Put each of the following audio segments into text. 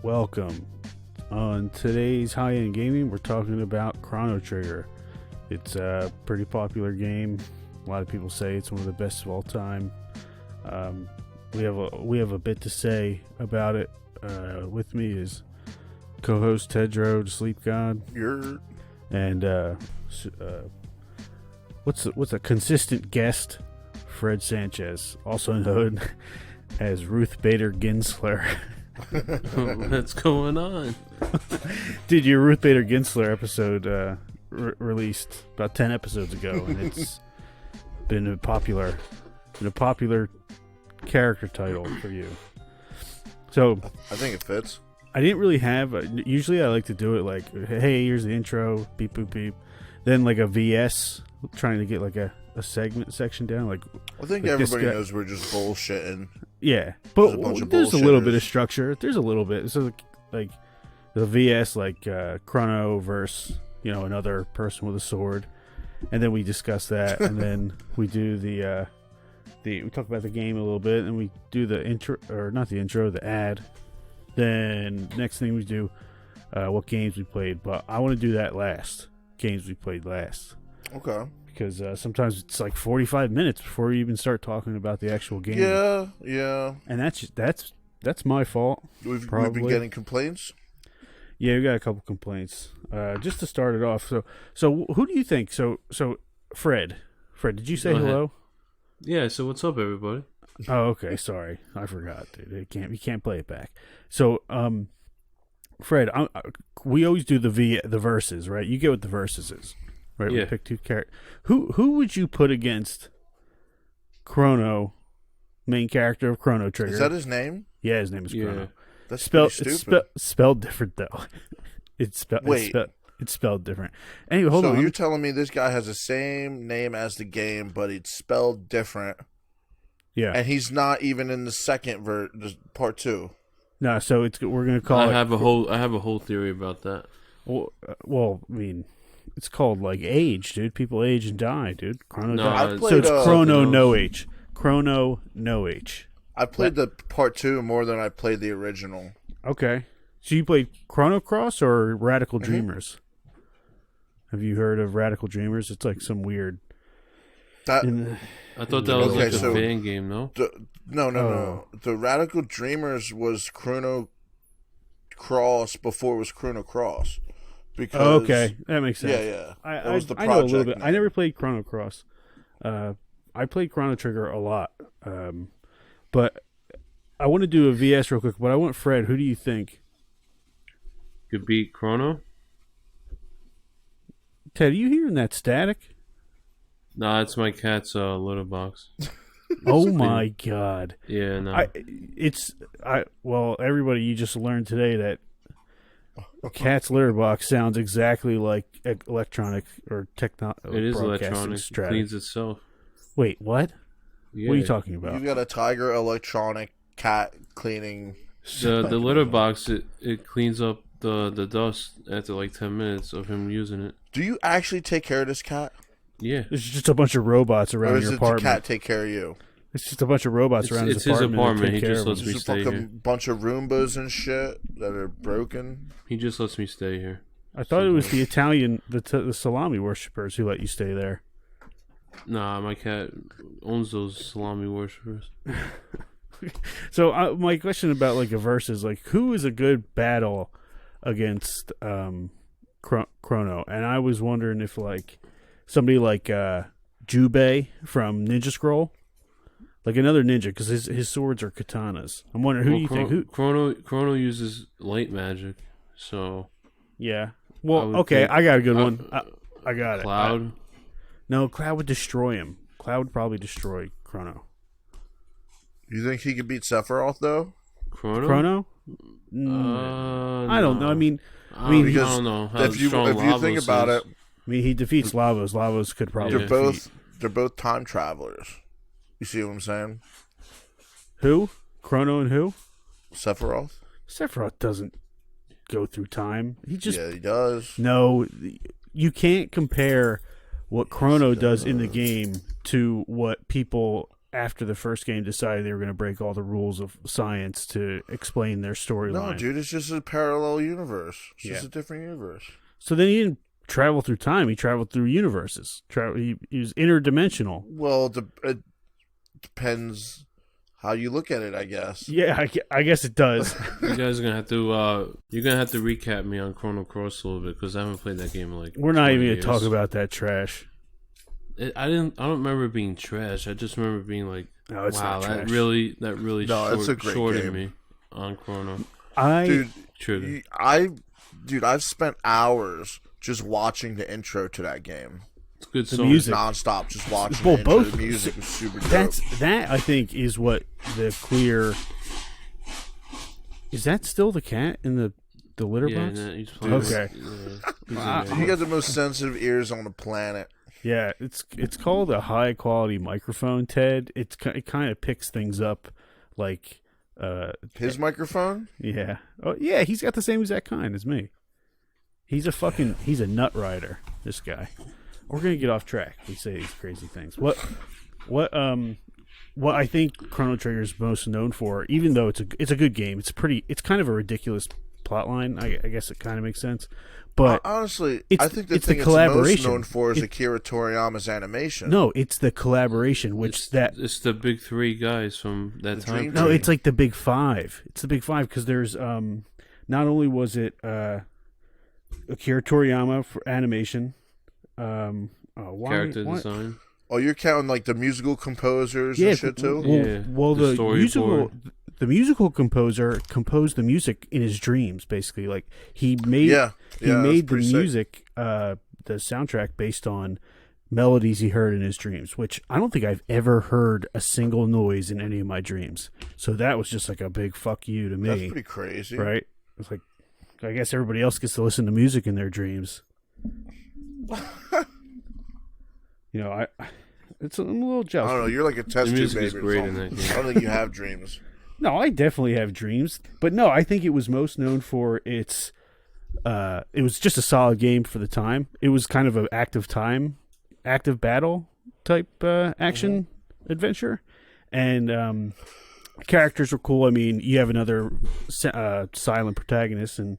welcome. On today's high-end gaming, we're talking about Chrono Trigger. It's a pretty popular game. A lot of people say it's one of the best of all time. We have a bit to say about it. With me is co-host Tedro, the Sleep God. And what's a consistent guest, Fred Sanchez, also known as Ruth Bader Ginsler. What's going on? Dude, your Ruth Bader Ginsler episode released about 10 episodes ago, and it's been a popular character title for you. So I think it fits. I didn't really have usually I like to do it like, hey, here's the intro, beep boop beep, then like a VS, trying to get like a segment section down. Like I think like everybody knows we're just bullshitting. Yeah, but there's a little bit of bullshitters. structure. There's a little bit. So like the VS, like Chrono versus another person with a sword, and then we discuss that, and then we do the we talk about the game a little bit, and we do the intro, or not the intro, the ad. Then next thing we do, what games we played. But I want to do that last. Games we played last. Okay. Because sometimes it's like 45 minutes before you even start talking about the actual game. Yeah. And that's my fault. We've been getting complaints. Yeah, we got a couple complaints. Just to start it off. So who do you think? So Fred, did you say hello? Yeah. So what's up, everybody? Oh, okay. Sorry, I forgot, dude. You can't play it back. So, Fred, we always do the verses, right? You get what the verses is, right? Yeah. We pick two characters. Who would you put against Chrono, main character of Chrono Trigger? Is that his name? Yeah, his name is Chrono. Yeah. That's Spelled stupid. spelled different though. It's spelled different. Anyway, hold on. So you're telling me this guy has the same name as the game, but it's spelled different? Yeah. And he's not even in the second part 2. No, so we're gonna call it. I have a whole theory about that. Well, I mean, it's called like age, dude. People age and die, dude. Chrono dies. played, So it's Chrono no. no H. Chrono no H. I played the part 2 more than I played the original. Okay. So you played Chrono Cross or Radical Dreamers? Have you heard of Radical Dreamers? It's like some weird. I thought that was Okay, like a so- fan game, no? No. The Radical Dreamers was Chrono Cross before it was Chrono Cross. Because Okay, that makes sense. Yeah. I That was the I know a little project bit. I never played Chrono Cross. I played Chrono Trigger a lot, but I want to do a VS real quick. But I want Fred. Who do you think? Could beat Chrono? Ted, are you hearing that static? Nah, it's my cat's litter box. Oh my god! Yeah, no. Well, everybody, you just learned today that cat's litter box sounds exactly like electronic or techno. It is broadcasting electronic. It strategy. cleans itself. Wait, what? Yeah. What are you talking about? You've got a Tiger electronic cat cleaning. The litter box, it cleans up the dust after like 10 minutes of him using it. Do you actually take care of this cat? Yeah. There's just a bunch of robots Or around does your the apartment. cat take care of you? It's just a bunch of robots around It's his his apartment. that apartment. take He care just of lets him. me Just a stay fucking here. bunch of Roombas and shit that are broken. He just lets me stay here. I thought it was the Italian, the salami worshippers who let you stay there. Nah, my cat owns those salami worshippers. So my question about like a verse is like, who is a good battle against Chrono? And I was wondering if like somebody like Jubei from Ninja Scroll, like another ninja, because his swords are katanas. I'm wondering who do you think? Who? Chrono uses light magic, so Yeah. I Well, would okay, think- I got a good one. I got Cloud. it. No, Cloud would destroy him. Cloud would probably destroy Chrono. You think he could beat Sephiroth though? Chrono? I don't know. I mean, I don't Because know. How if you strong think Lavos about is. it, he defeats Lavos. Lavos could probably Yeah. they're both time travelers. You see what I'm saying? Who? Chrono and who? Sephiroth. Sephiroth doesn't go through time. He just Yeah, he does. no. You can't compare what Chrono does in the game to what people after the first game, decided they were going to break all the rules of science to explain their storyline. No, dude, it's just a parallel universe. It's just Yeah. a different universe. So then he didn't travel through time. He traveled through universes. He was interdimensional. Well, it depends how you look at it, I guess. Yeah, I guess it does. You guys are gonna have to you're gonna have to recap me on Chrono Cross a little bit because I haven't played that game in like. We're not 20 even going years. to talk about that trash. I don't remember it being trash. I just remember being like, No, it's wow, not trash. that really No, it's a great shorted game. me on Chrono Dude, Trigger. I've spent hours just watching the intro to that game. It's good the song. music. Non-stop, just watching Well, the intro. both- The music was super dope. That I think is what the clear. Is that still the cat in the litter Yeah, box? he's playing Okay. He's in You there. got the most sensitive ears on the planet. Yeah, it's called a high quality microphone, Ted. It kind of picks things up, like His microphone? yeah, oh yeah, he's got the same exact kind as me. He's a nut rider. This guy. We're gonna get off track. We say these crazy things. What I think Chrono Trigger is most known for, even though it's a good game. It's kind of a ridiculous plot line. I guess it kind of makes sense, but Honestly, it's- I think the it's the thing it's most collaboration. known for is Akira Toriyama's animation. no, it's the collaboration, which It's the big three guys from that The time. Dream No, Team. it's like the big five. It's the big five because there's not only was it Akira Toriyama for animation, Character design. Oh, you're counting like the musical composers Yeah, and shit too? Yeah, well, the the musical composer composed the music in his dreams. Basically, like he made Yeah, he that's made the pretty sick. music, the soundtrack based on melodies he heard in his dreams. Which I don't think I've ever heard a single noise in any of my dreams. So that was just like a big fuck you to me. That's pretty crazy. Right? It's like, I guess everybody else gets to listen to music in their dreams. I'm a little I jealous. don't know. You're like a The test tube music baby. is or great in something. that game. I don't think you have dreams. No, I definitely have dreams, but no, I think it was most known for its. It was just a solid game for the time. It was kind of an active battle type action adventure, and characters were cool. I mean, you have another silent protagonist in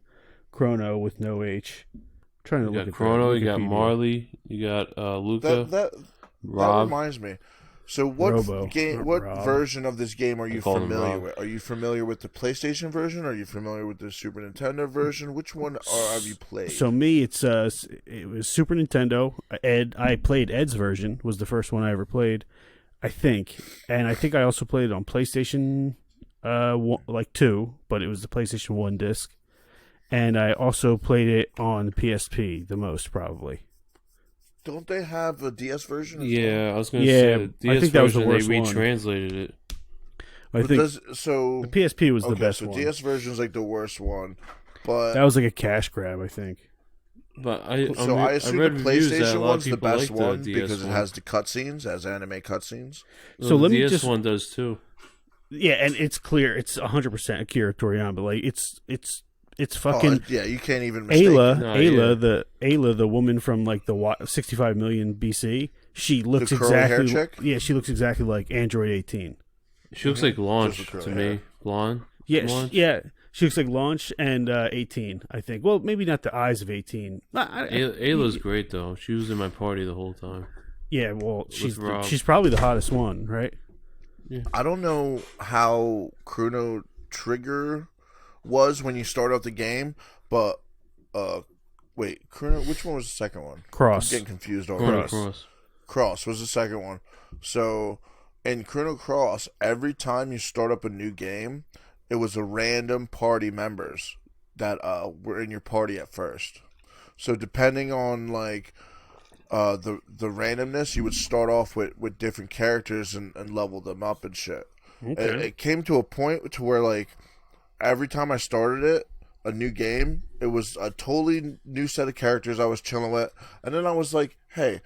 Chrono with no H. I'm trying to You look got at Chrono, the you got Wikipedia. Marley, you got Luca, That Rob. reminds me. So what Robo, game? not What Rob. version of this game are you call him familiar Rob. with? Are you familiar with the PlayStation version? Are you familiar with the Super Nintendo version? Which one have you played? So me, it was Super Nintendo. I played Ed's version. Was the first one I ever played, I think, and I think I also played it on PlayStation, 2, but it was the PlayStation 1 disc, and I also played it on the PSP the most probably. Don't they have a DS version? as Yeah, I was gonna Yeah, say the DS I think that was the version, worst they one. retranslated it. I But think so the PSP was the okay, best so one. DS version is like the worst one, but That was like a cash grab, I think. But I assume read the reviews that a PlayStation lot of one's the people best like the one DS because it one. has the cutscenes, as anime cutscenes. So the let me DS just- one does too. Yeah, and it's clear it's 100% Akira Toriyama. But like it's fucking. Yeah, you can't even mistake it. Ayla, the woman from like the 65 million BC, she looks The curly hair exactly. chick? Yeah, she looks exactly like Android 18. She looks like Launch Just with to curly hair. me. Blonde. Yeah, Launch? she looks like Launch and 18. I think. Well, maybe not the eyes of 18. Ayla's great though. She was in my party the whole time. Yeah, well, Rob. she's probably the hottest one, right? I don't know how Chrono Trigger was when you start out the game, but wait, Chrono. Which one was the second one? Cross. I'm getting confused Chrono already. Cross. Cross was the second one. So in Chrono Cross, every time you start up a new game, it was a random party members that were in your party at first. So depending on like the randomness, you would start off with different characters and level them up and shit. Okay. It came to a point to where like every time I started a new game, it was a totally new set of characters I was chilling with, and then I was like, hey,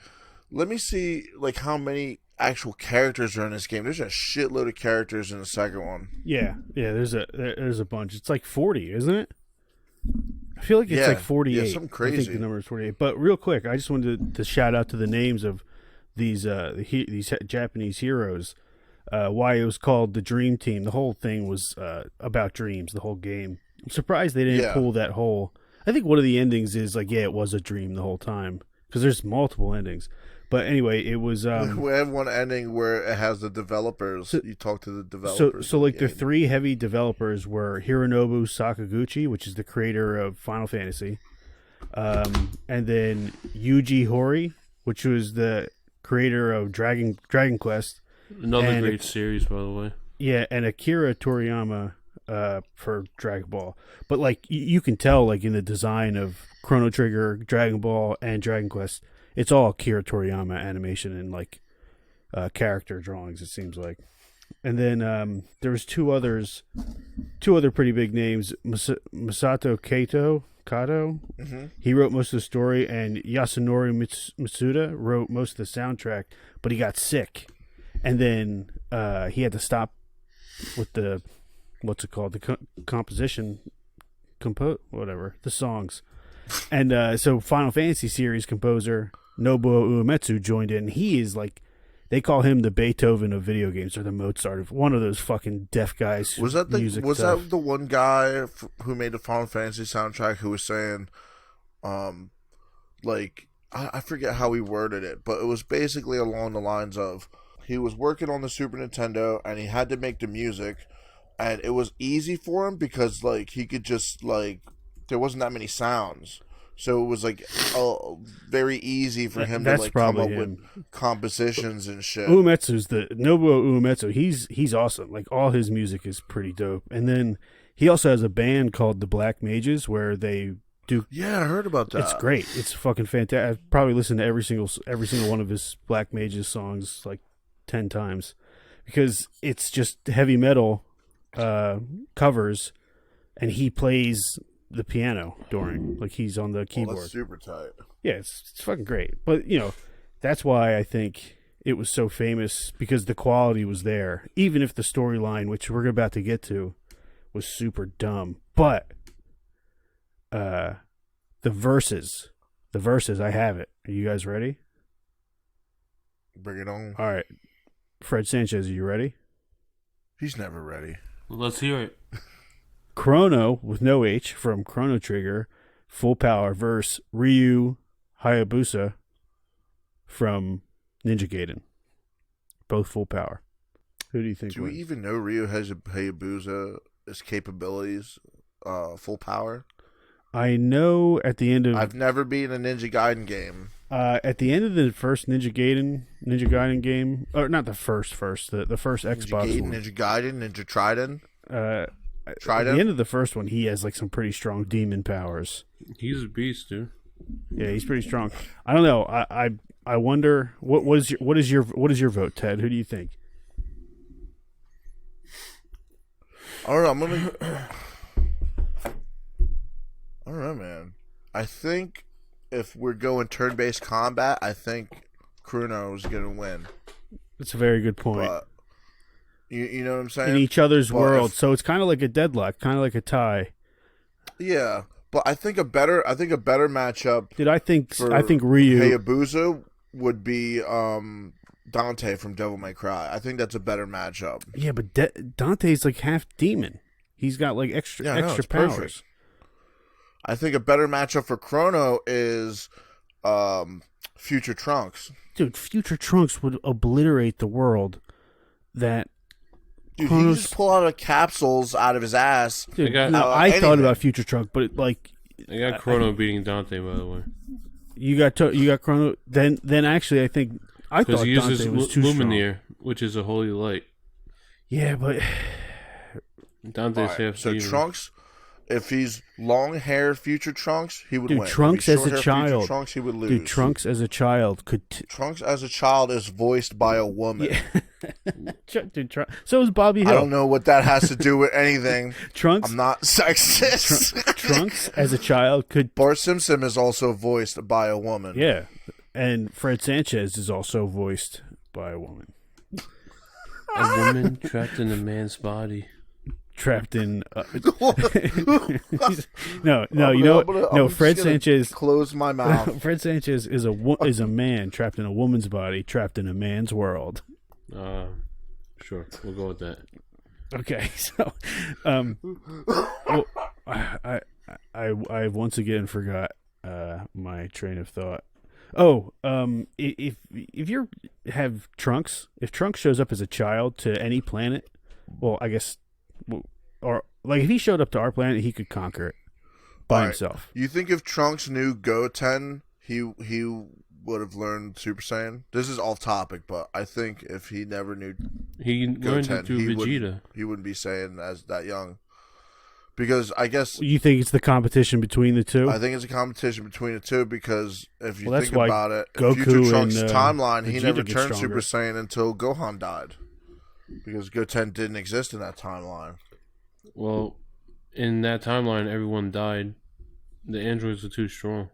let me see like how many actual characters are in this game. There's a shitload of characters in the second one. Yeah. There's a bunch. It's like 40, isn't it? I feel like it's Yeah. like 48. Yeah, something I crazy. think the number is 48. But real quick, I just wanted to shout out to the names of these these Japanese heroes. why it was called the Dream Team. The whole thing was about dreams. The whole game. I'm surprised they didn't pull that whole. I think one of the endings is like, yeah, it was a dream the whole time because there's multiple endings. But anyway, it was. We have one ending where it has the developers. You talk to the developers. So like the three heavy developers were Hironobu Sakaguchi, which is the creator of Final Fantasy, and then Yuji Horii, which was the creator of Dragon Quest. Another great series, by the way. Yeah, and Akira Toriyama for Dragon Ball. But like you can tell, like in the design of Chrono Trigger, Dragon Ball, and Dragon Quest. It's all Akira Toriyama animation and like character drawings. It seems like, and then there was two other pretty big names. Masato Kato. Mm-hmm. He wrote most of the story, and Yasunori Mitsuda wrote most of the soundtrack. But he got sick, and then he had to stop with the composition, the songs. And so Final Fantasy series composer Nobuo Uematsu joined in. He is like, they call him the Beethoven of video games, or the Mozart of one of those fucking deaf guys. Was that the one guy who made the Final Fantasy soundtrack who was saying, like, I forget how he worded it, but it was basically along the lines of he was working on the Super Nintendo and he had to make the music, and it was easy for him because like he could just like. There wasn't that many sounds, so it was like very easy for him to like come up with compositions and shit. Nobuo Uematsu. He's awesome. Like all his music is pretty dope. And then he also has a band called the Black Mages where they do. Yeah, I heard about that. It's great. It's fucking fantastic. I've probably listened to every single one of his Black Mages songs like 10 times because it's just heavy metal covers, and he plays the piano during, like he's on the keyboard. That's super tight. Yeah, it's fucking great. But that's why I think it was so famous, because the quality was there, even if the storyline, which we're about to get to, was super dumb. But the verses, I have it. Are you guys ready? Bring it on. All right, Fred Sanchez, are you ready? He's never ready. Let's hear it. Chrono, with no H, from Chrono Trigger, full power, verse Ryu Hayabusa from Ninja Gaiden. Both full power. Who do you think Do we even know Ryu Hayabusa's capabilities, full power? I know at the end of... I've never been in a Ninja Gaiden game. At the end of the first Ninja Gaiden game, or not the first, the first Xbox one. Ninja Gaiden, Ninja Trident. At the end of the first one, he has like some pretty strong demon powers. He's a beast, dude. Yeah, he's pretty strong. I don't know. I wonder what is your vote, Ted? Who do you think? I don't know. I don't know, man. I think if we're going turn-based combat, I think Chrono is going to win. That's a very good point. But you know what I'm saying? In each other's world, so it's kind of like a deadlock, kind of like a tie. Yeah, but I think a better matchup. I think Ryu Hayabusa would be Dante from Devil May Cry. I think that's a better matchup. Yeah, but Dante's like half demon. He's got like extra powers. Perfect. I think a better matchup for Chrono is Future Trunks. Dude, Future Trunks would obliterate the world. That dude, he just pull out capsules out of his ass. Dude, I thought about Future Trunk, but like I got Chrono beating Dante, by the way. You got Chrono. Then actually, I think I thought he Dante uses was too Lumineer, which is a holy light. Yeah, but Dante's half. So Trunks, if he's long-haired Future Trunks, he would win. Trunks as a child, Trunks, he would lose. Dude, Trunks as a child could. Trunks as a child is voiced by a woman. Yeah. Dude, so is Bobby Hill. I don't know what that has to do with anything. Trunks. I'm not sexist. Trunks as a child could. Bart Simpson is also voiced by a woman. Yeah, and Fred Sanchez is also voiced by a woman. A woman trapped in a man's body. Trapped in no, Fred Sanchez close my mouth. Fred Sanchez is a man trapped in a woman's body, trapped in a man's world. Sure, we'll go with that. Okay, so, well, I once again forgot my train of thought. Oh, if you have Trunks, if Trunks shows up as a child to any planet, well, I guess, or like if he showed up to our planet, he could conquer it by himself. You think if Trunks knew Goten, he would have learned Super Saiyan? This is off topic, but I think if he never knew He learned it through Vegeta. he wouldn't be Saiyan as that young. Because I guess You think it's the competition between the two? I think it's a competition between the two because if you Well, that's think why about it, Goku in Future Trunks' and, timeline, he Vegeta never get turned stronger. Super Saiyan until Gohan died. Because Goten didn't exist in that timeline. Well, in that timeline, everyone died. The androids were too strong.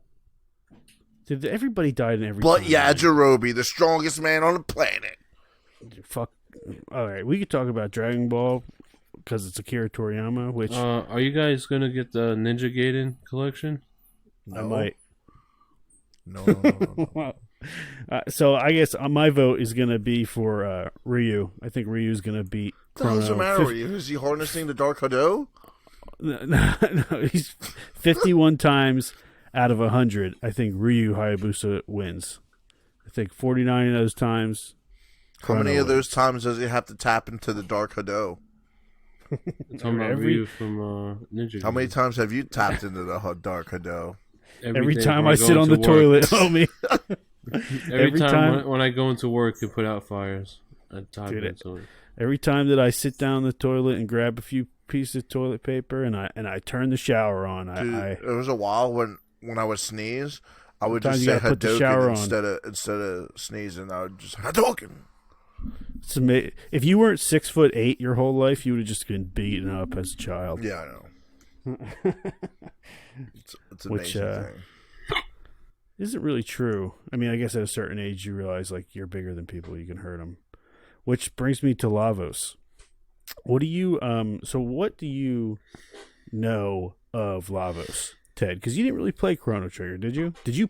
Everybody died in every. But time, yeah, man. Yajirobe, the strongest man on the planet. Fuck. All right, we could talk about Dragon Ball because it's Akira Toriyama, which Are you guys gonna get the Ninja Gaiden collection? I might. No. So I guess my vote is gonna be for Ryu. I think Ryu's gonna beat What the hell's the Chrono. matter with you? Is he harnessing the Dark Hado? No, he's 51 times out of 100. I think Ryu Hayabusa wins. I think 49 of those times. How many Chrono of those times does he have to tap into the Dark Hado? I'm talking about Every- Ryu from Ninja. How many Gaiden. times have you tapped into the Dark Hado? Every day time before I go sit on into the work. toilet, homie. Every time when I go into work and put out fires, I tap Dude, into it. Every time that I sit down the toilet and grab a few pieces of toilet paper and I turn the shower on, Dude, there was a while when I would sneeze, I would Sometimes just you say gotta put the shower on. Hadouken instead of sneezing. I would just Hadouken. if you weren't 6'8" your whole life, you would have just been beaten up as a child. Yeah, I know. It's an Which, amazing thing. Isn't really true. I mean, I guess at a certain age you realize like you're bigger than people, you can hurt them. Which brings me to Lavos. What do you what do you know of Lavos, Ted? Because you didn't really play Chrono Trigger, did you? Did you?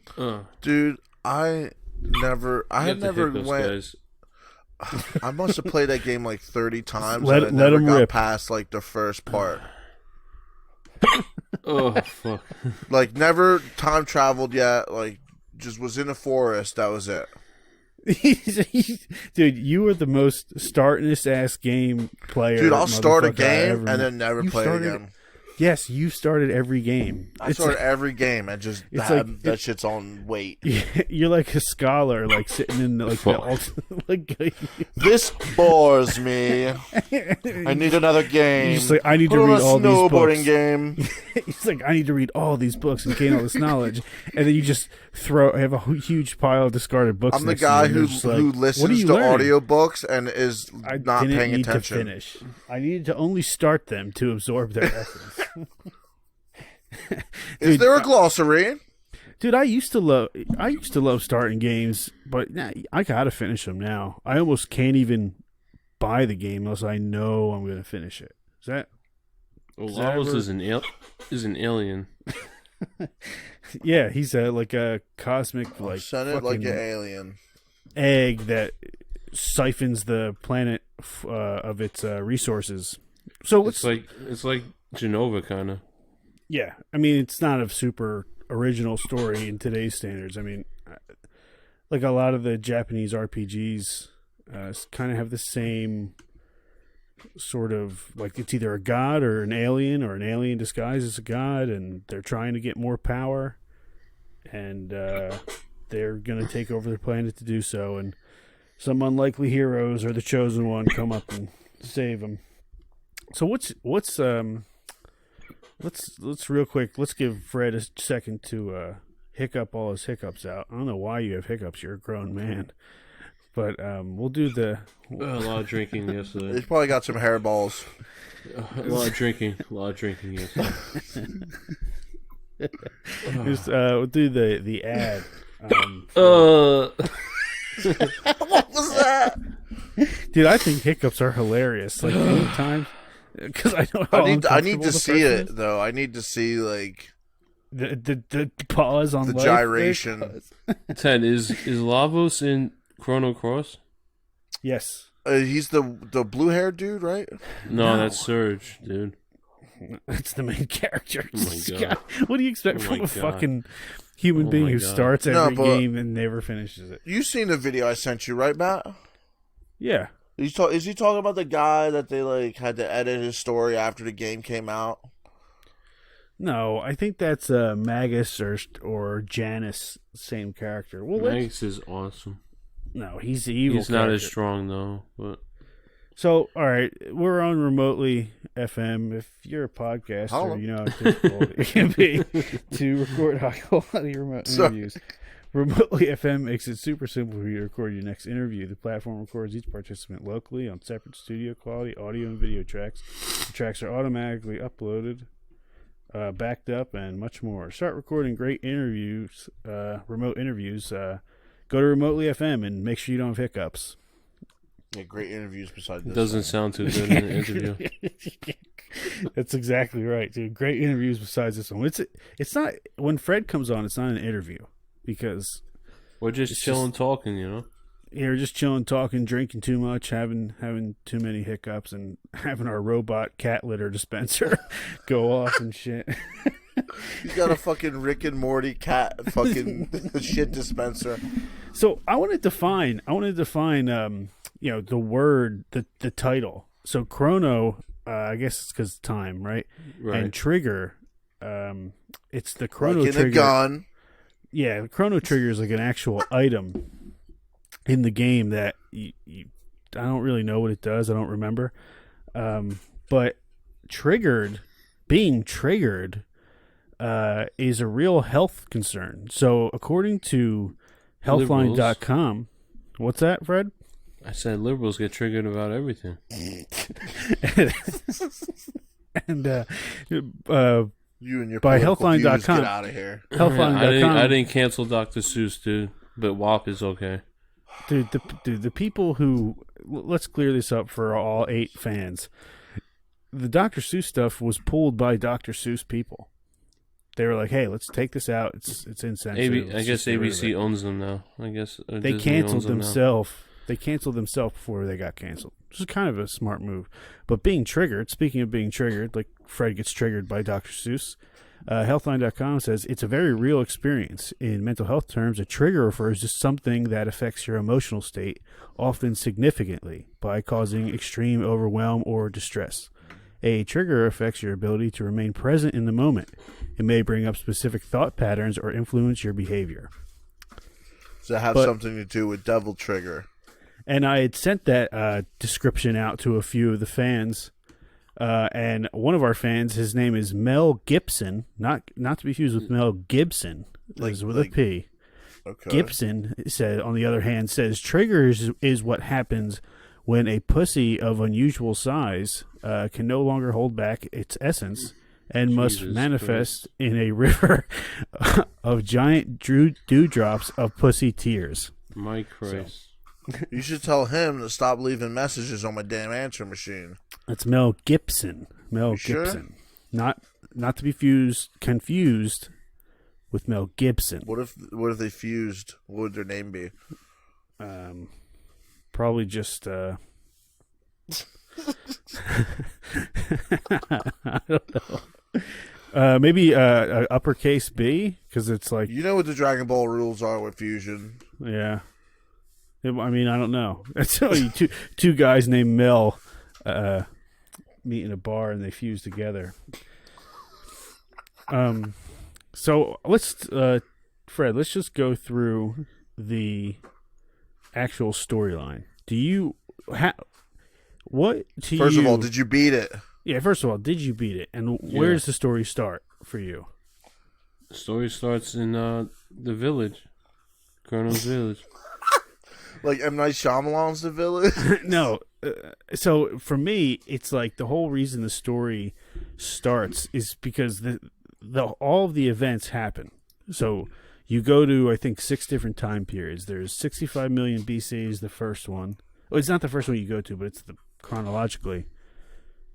Dude, I had never went. Guys. I must have played that game like 30 times. Let and I never 'em got rip. past like the first part. Oh fuck! Like never time traveled yet. Like just was in a forest. That was it. Dude, you were the most startinest ass game player. Dude, I'll start a motherfucker I game ever and met. then never You play it started- again. Yes, you started every game. I started every game and just It's that shit's on wait. You're like a scholar, like sitting in like the like. This bores me. I need another game. You're just like, I need Put to on read a all these snowboarding books. game. He's like, I need to read all these books and gain all this knowledge, and then you just have a huge pile of discarded books. I'm the next to guy you, and who you're just like, who what are listens you to learning? audiobooks and is I not didn't paying need attention. to finish. I needed to only start them to absorb their essence. Is there a glossary? Dude, I used to love starting games, but nah, I gotta finish them now. I almost can't even buy the game unless I know I'm gonna finish it. Is that? Well, Does that Lavos ever- is an alien. Yeah, he's like a cosmic like Send it like fucking an alien. egg that siphons the planet of its resources. So It's like Genova kind of. yeah, I mean, it's not a super original story in today's standards. I mean, like a lot of the Japanese RPGs kind of have the same sort of, like, it's either a god or an alien disguised as a god, and they're trying to get more power, and they're going to take over their planet to do so, and some unlikely heroes or the chosen one come up and save them. So let's real quick. Let's give Fred a second to hiccup all his hiccups out. I don't know why you have hiccups. You're a grown man, but we'll do the. A lot of drinking yesterday. He's probably got some hairballs. A lot of drinking yesterday. We'll do the ad. What was that? Dude, I think hiccups are hilarious. Like anytime, because I know how I need uncomfortable to the see person it is. though. I need to see like The pause on the life. gyration. Ted, is Lavos in Chrono Cross? Yes, He's the blue haired dude, right? No, that's Surge, dude. That's the main character. Oh my God. What do you expect Oh from my a God. fucking human Oh being my who God. starts No, every but- game and never finishes it? You seen the video I sent you, right, Matt? Yeah. Is he talking about the guy that they like had to edit his story after the game came out? No, I think that's Magus or Janus, same character. Well, Magus is awesome. no, he's the evil. He's not as character. strong though, but So, all right, we're on Remotely FM. If you're a podcaster, Hello. you know how difficult it can be to record high-quality remote interviews. Remotely FM makes it super simple for you to record your next interview. The platform records each participant locally on separate studio-quality audio and video tracks. The tracks are automatically uploaded, backed up, and much more. Start recording great interviews, remote interviews. Go to Remotely FM and make sure you don't have hiccups. Yeah, great interviews besides it this. doesn't sound too good in an interview. That's exactly right, dude. Great interviews besides this one. It's not when Fred comes on. It's not an interview because We're just It's chilling, talking, you know. you're just chilling, talking, drinking too much, having too many hiccups, and having our robot cat litter dispenser go off and shit. He's got a fucking Rick and Morty cat fucking shit dispenser. So I want to define, the word, the title. So Chrono, I guess it's because time, right? Right. And Trigger, it's the Chrono Like in Trigger. a gun. Yeah, the Chrono Trigger is like an actual item in the game that I don't really know what it does. I don't remember. But being triggered is a real health concern. So according to Healthline.com, what's that, Fred? I said liberals get triggered about everything. And You and your by political views, Healthline.com. get out of here. Healthline.com. I didn't cancel Dr. Seuss, dude, but WAP is okay. Dude, the people who... Let's clear this up for all 8 fans. The Dr. Seuss stuff was pulled by Dr. Seuss people. They were like, hey, let's take this out. It's insensitive. I guess ABC owns them now. I guess They Disney canceled owns them now. themselves. They canceled themselves before they got canceled. Which is kind of a smart move. But being triggered, speaking of being triggered, like Fred gets triggered by Dr. Seuss, Healthline.com says it's a very real experience. In mental health terms, a trigger refers to something that affects your emotional state, often significantly, by causing extreme overwhelm or distress. A trigger affects your ability to remain present in the moment. It may bring up specific thought patterns or influence your behavior. Does it have But- something to do with Devil Trigger? And I had sent that description out to a few of the fans, and one of our fans, his name is Mel Gibson, not to be confused with Mel Gibson, is with a P. Okay. Gibson said, on the other hand, says triggers is what happens when a pussy of unusual size can no longer hold back its essence and must Jesus manifest in a river of giant dewdrops of pussy tears. My Christ. You should tell him to stop leaving messages on my damn answer machine. That's Mel Gibson. Mel You sure? Gibson. Not to be confused with Mel Gibson. What if they fused? What would their name be? Probably just I don't know. Maybe uppercase B, because it's like, You know what the Dragon Ball rules are with fusion. yeah. I mean, I don't know. That's only two guys named Mel meet in a bar and they fuse together. So let's Fred, let's just go through the actual storyline. First of all, did you beat it? Yeah, first of all, did you beat it? And where does the story start for you? The story starts in the village. Chrono's village. Like M. Night Shyamalan's The Village? No. So for me, it's like the whole reason the story starts is because all of the events happen. So you go to, I think, 6 different time periods. There's 65 million BC is the first one. Well, it's not the first one you go to, but it's chronologically.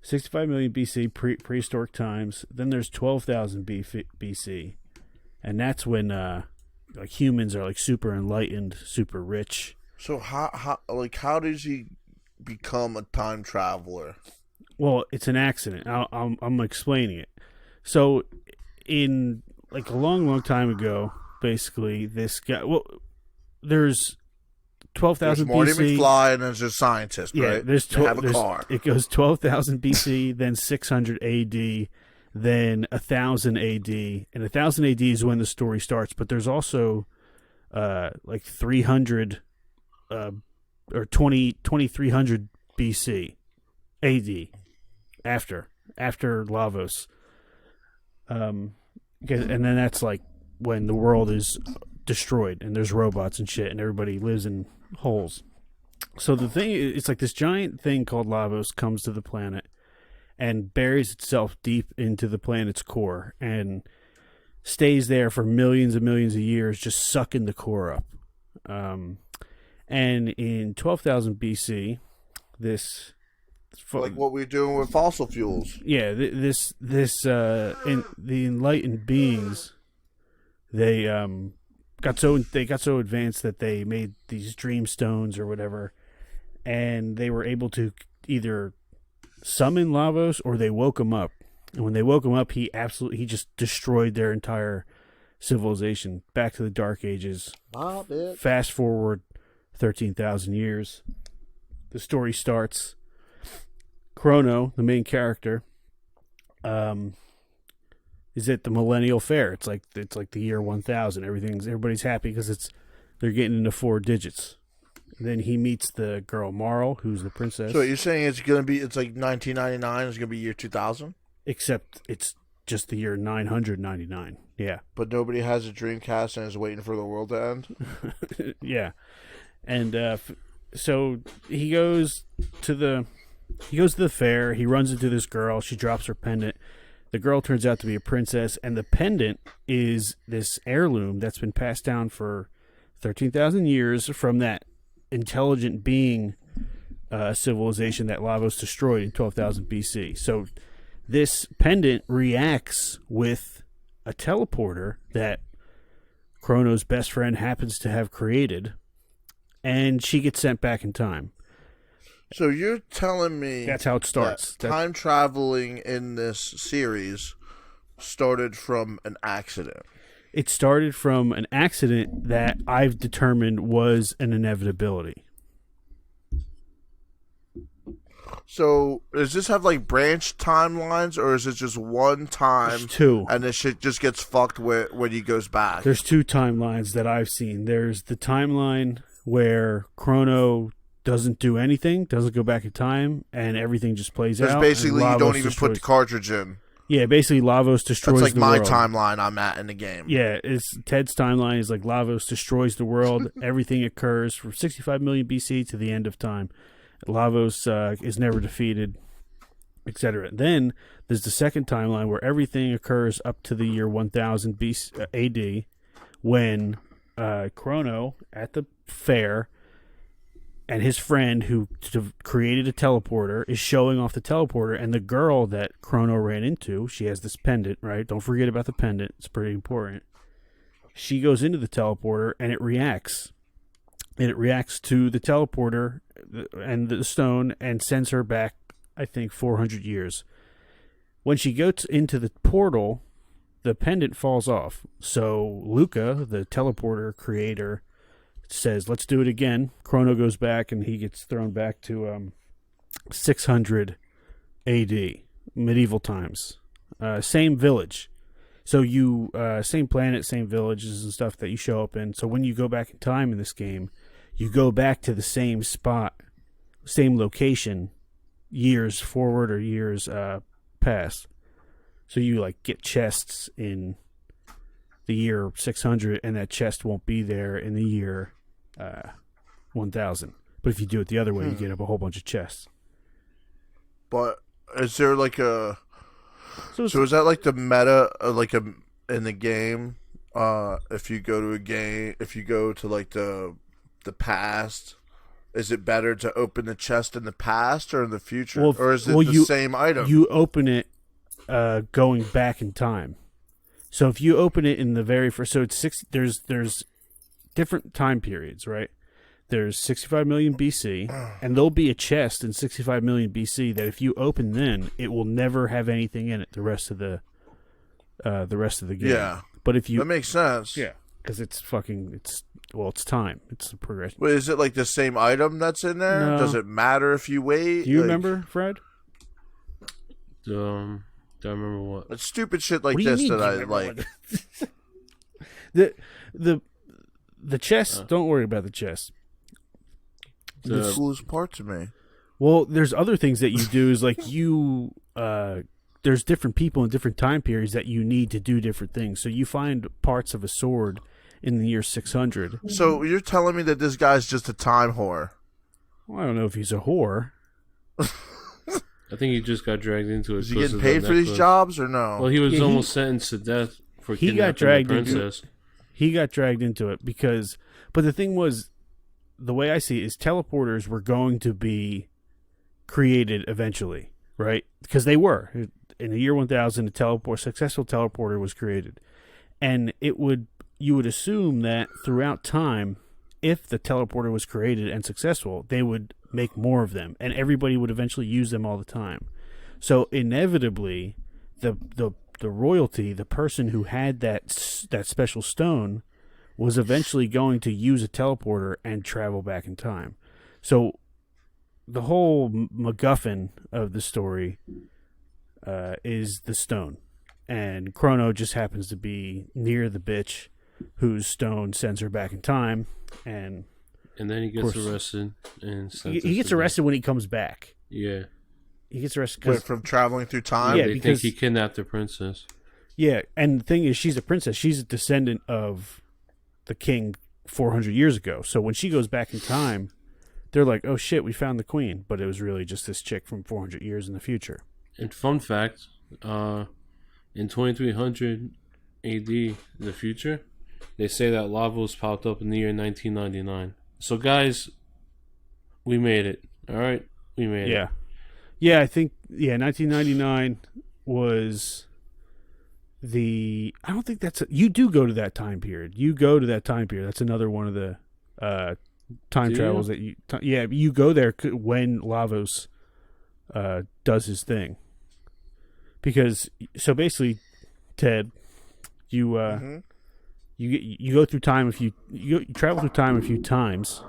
65 million BC, prehistoric times. Then there's 12,000 BC. And that's when like humans are like super enlightened, super rich. So how does he become a time traveler? Well, it's an accident. I'm explaining it. So, in like a long time ago, basically, this guy. Well, there's 12,000 There's Marty BC. McFly and there's a scientist, Yeah, right? there's They have a car. It goes 12,000 BC, then 600 AD, then 1,000 AD, and 1,000 AD is when the story starts. But there's also like 300 or 2300 BC AD after Lavos. And then that's like when the world is destroyed and there's robots and shit and everybody lives in holes. So the thing, it's like this giant thing called Lavos comes to the planet and buries itself deep into the planet's core and stays there for millions and millions of years, just sucking the core up. And in 12,000 BC, this like what we're doing with fossil fuels. Yeah, the enlightened beings, they got so advanced that they made these dream stones or whatever, and they were able to either summon Lavos or they woke him up. And when they woke him up, he just destroyed their entire civilization back to the Dark Ages. Fast forward 13,000 years, the story starts. Chrono, the main character, is at the Millennial Fair. It's like the year 1000. Everybody's happy because they're getting into 4 digits. And then he meets the girl Marl, who's the princess. So you're saying it's like 1999. It's gonna be year 2000. Except it's just the year 999. Yeah. But nobody has a Dreamcast and is waiting for the world to end. Yeah. And so he goes to the fair. He runs into this girl. She drops her pendant. The girl turns out to be a princess, and the pendant is this heirloom that's been passed down for 13,000 years from that intelligent being civilization that Lavos destroyed in 12,000 BC. So this pendant reacts with a teleporter that Chrono's best friend happens to have created, and she gets sent back in time. So you're telling me that's how it starts. Time traveling in this series started from an accident. It started from an accident that I've determined was an inevitability. So does this have like branch timelines, or is it just one time? There's 2. And this shit just gets fucked with when he goes back. There's 2 timelines that I've seen. There's the timeline where Chrono doesn't do anything, doesn't go back in time, and everything just plays out. Basically, you don't even put the cartridge in. Yeah, basically Lavos destroys the world. That's like my timeline I'm at in the game. Yeah, Ted's timeline is like Lavos destroys the world. Everything occurs from 65 million BC to the end of time. Lavos is never defeated, etc. Then there's the second timeline where everything occurs up to the year 1000 BC, AD, when Chrono at the fair and his friend who created a teleporter is showing off the teleporter, and the girl that Chrono ran into, she has this pendant, right? Don't forget about the pendant. It's pretty important. She goes into the teleporter, and it reacts. And it reacts to the teleporter and the stone and sends her back, I think, 400 years. When she goes into the portal, the pendant falls off. So Luca, the teleporter creator, says, let's do it again. Chrono goes back and he gets thrown back to 600 AD, medieval times. Same village. So you, same planet, same villages and stuff that you show up in. So when you go back in time in this game, you go back to the same spot, same location, years forward or years past. So you like get chests in the year 600, and that chest won't be there in the year 1000. But if you do it the other way, you get up a whole bunch of chests. But is there like a... So is that like the meta, in the game? If you go to a game, if you go to like the past, is it better to open the chest in the past or in the future? Or is it the same item? You open it going back in time. So if you open it in the very first, so it's there's different time periods, right? there's 65 million BC, and there'll be a chest in 65 million BC that if you open then, it will never have anything in it the rest of the game. Yeah. But if you... That makes sense. Yeah. Because it's time. It's a progression. Wait, is it like the same item that's in there? No. Does it matter if you wait? Do you remember, Fred? Don't remember what. It's stupid shit like What do you this mean that you I remember like. The chest, don't worry about the chest. The coolest part to me. Well, there's other things that you do is like there's different people in different time periods that you need to do different things. So you find parts of a sword in the year 600. So you're telling me that this guy's just a time whore? Well, I don't know if he's a whore. I think he just got dragged into it. Is he getting paid for these jobs or no? Well, he was almost sentenced to death for He got kidnapping dragged the into princess. He got dragged into it because... But the thing was, the way I see it is teleporters were going to be created eventually, right? Because they were. In the year 1000, a successful teleporter was created. And you would assume that throughout time, if the teleporter was created and successful, they would make more of them, and everybody would eventually use them all the time. So inevitably, the royalty, the person who had that special stone, was eventually going to use a teleporter and travel back in time. So the whole MacGuffin of the story is the stone, and Chrono just happens to be near the bitch whose stone sends her back in time, and then he gets arrested and he gets arrested when he comes back. Yeah, he gets arrested from traveling through time. Yeah, they because think he kidnapped the princess. Yeah, and the thing is, she's a princess. She's a descendant of the king 400 years ago. So when she goes back in time, they're like, "Oh shit, we found the queen," but it was really just this chick from 400 years in the future. And fun fact, in 2300 AD, the future, they say that Lavos popped up in the year 1999. So guys, we made it. All right, we made it. Yeah, I think 1999 was the. I don't think that's. You do go to that time period. You go to that time period. That's another one of the time travels that you. You go there when Lavos does his thing. Because so basically, Ted, you go through time you travel through time a few times,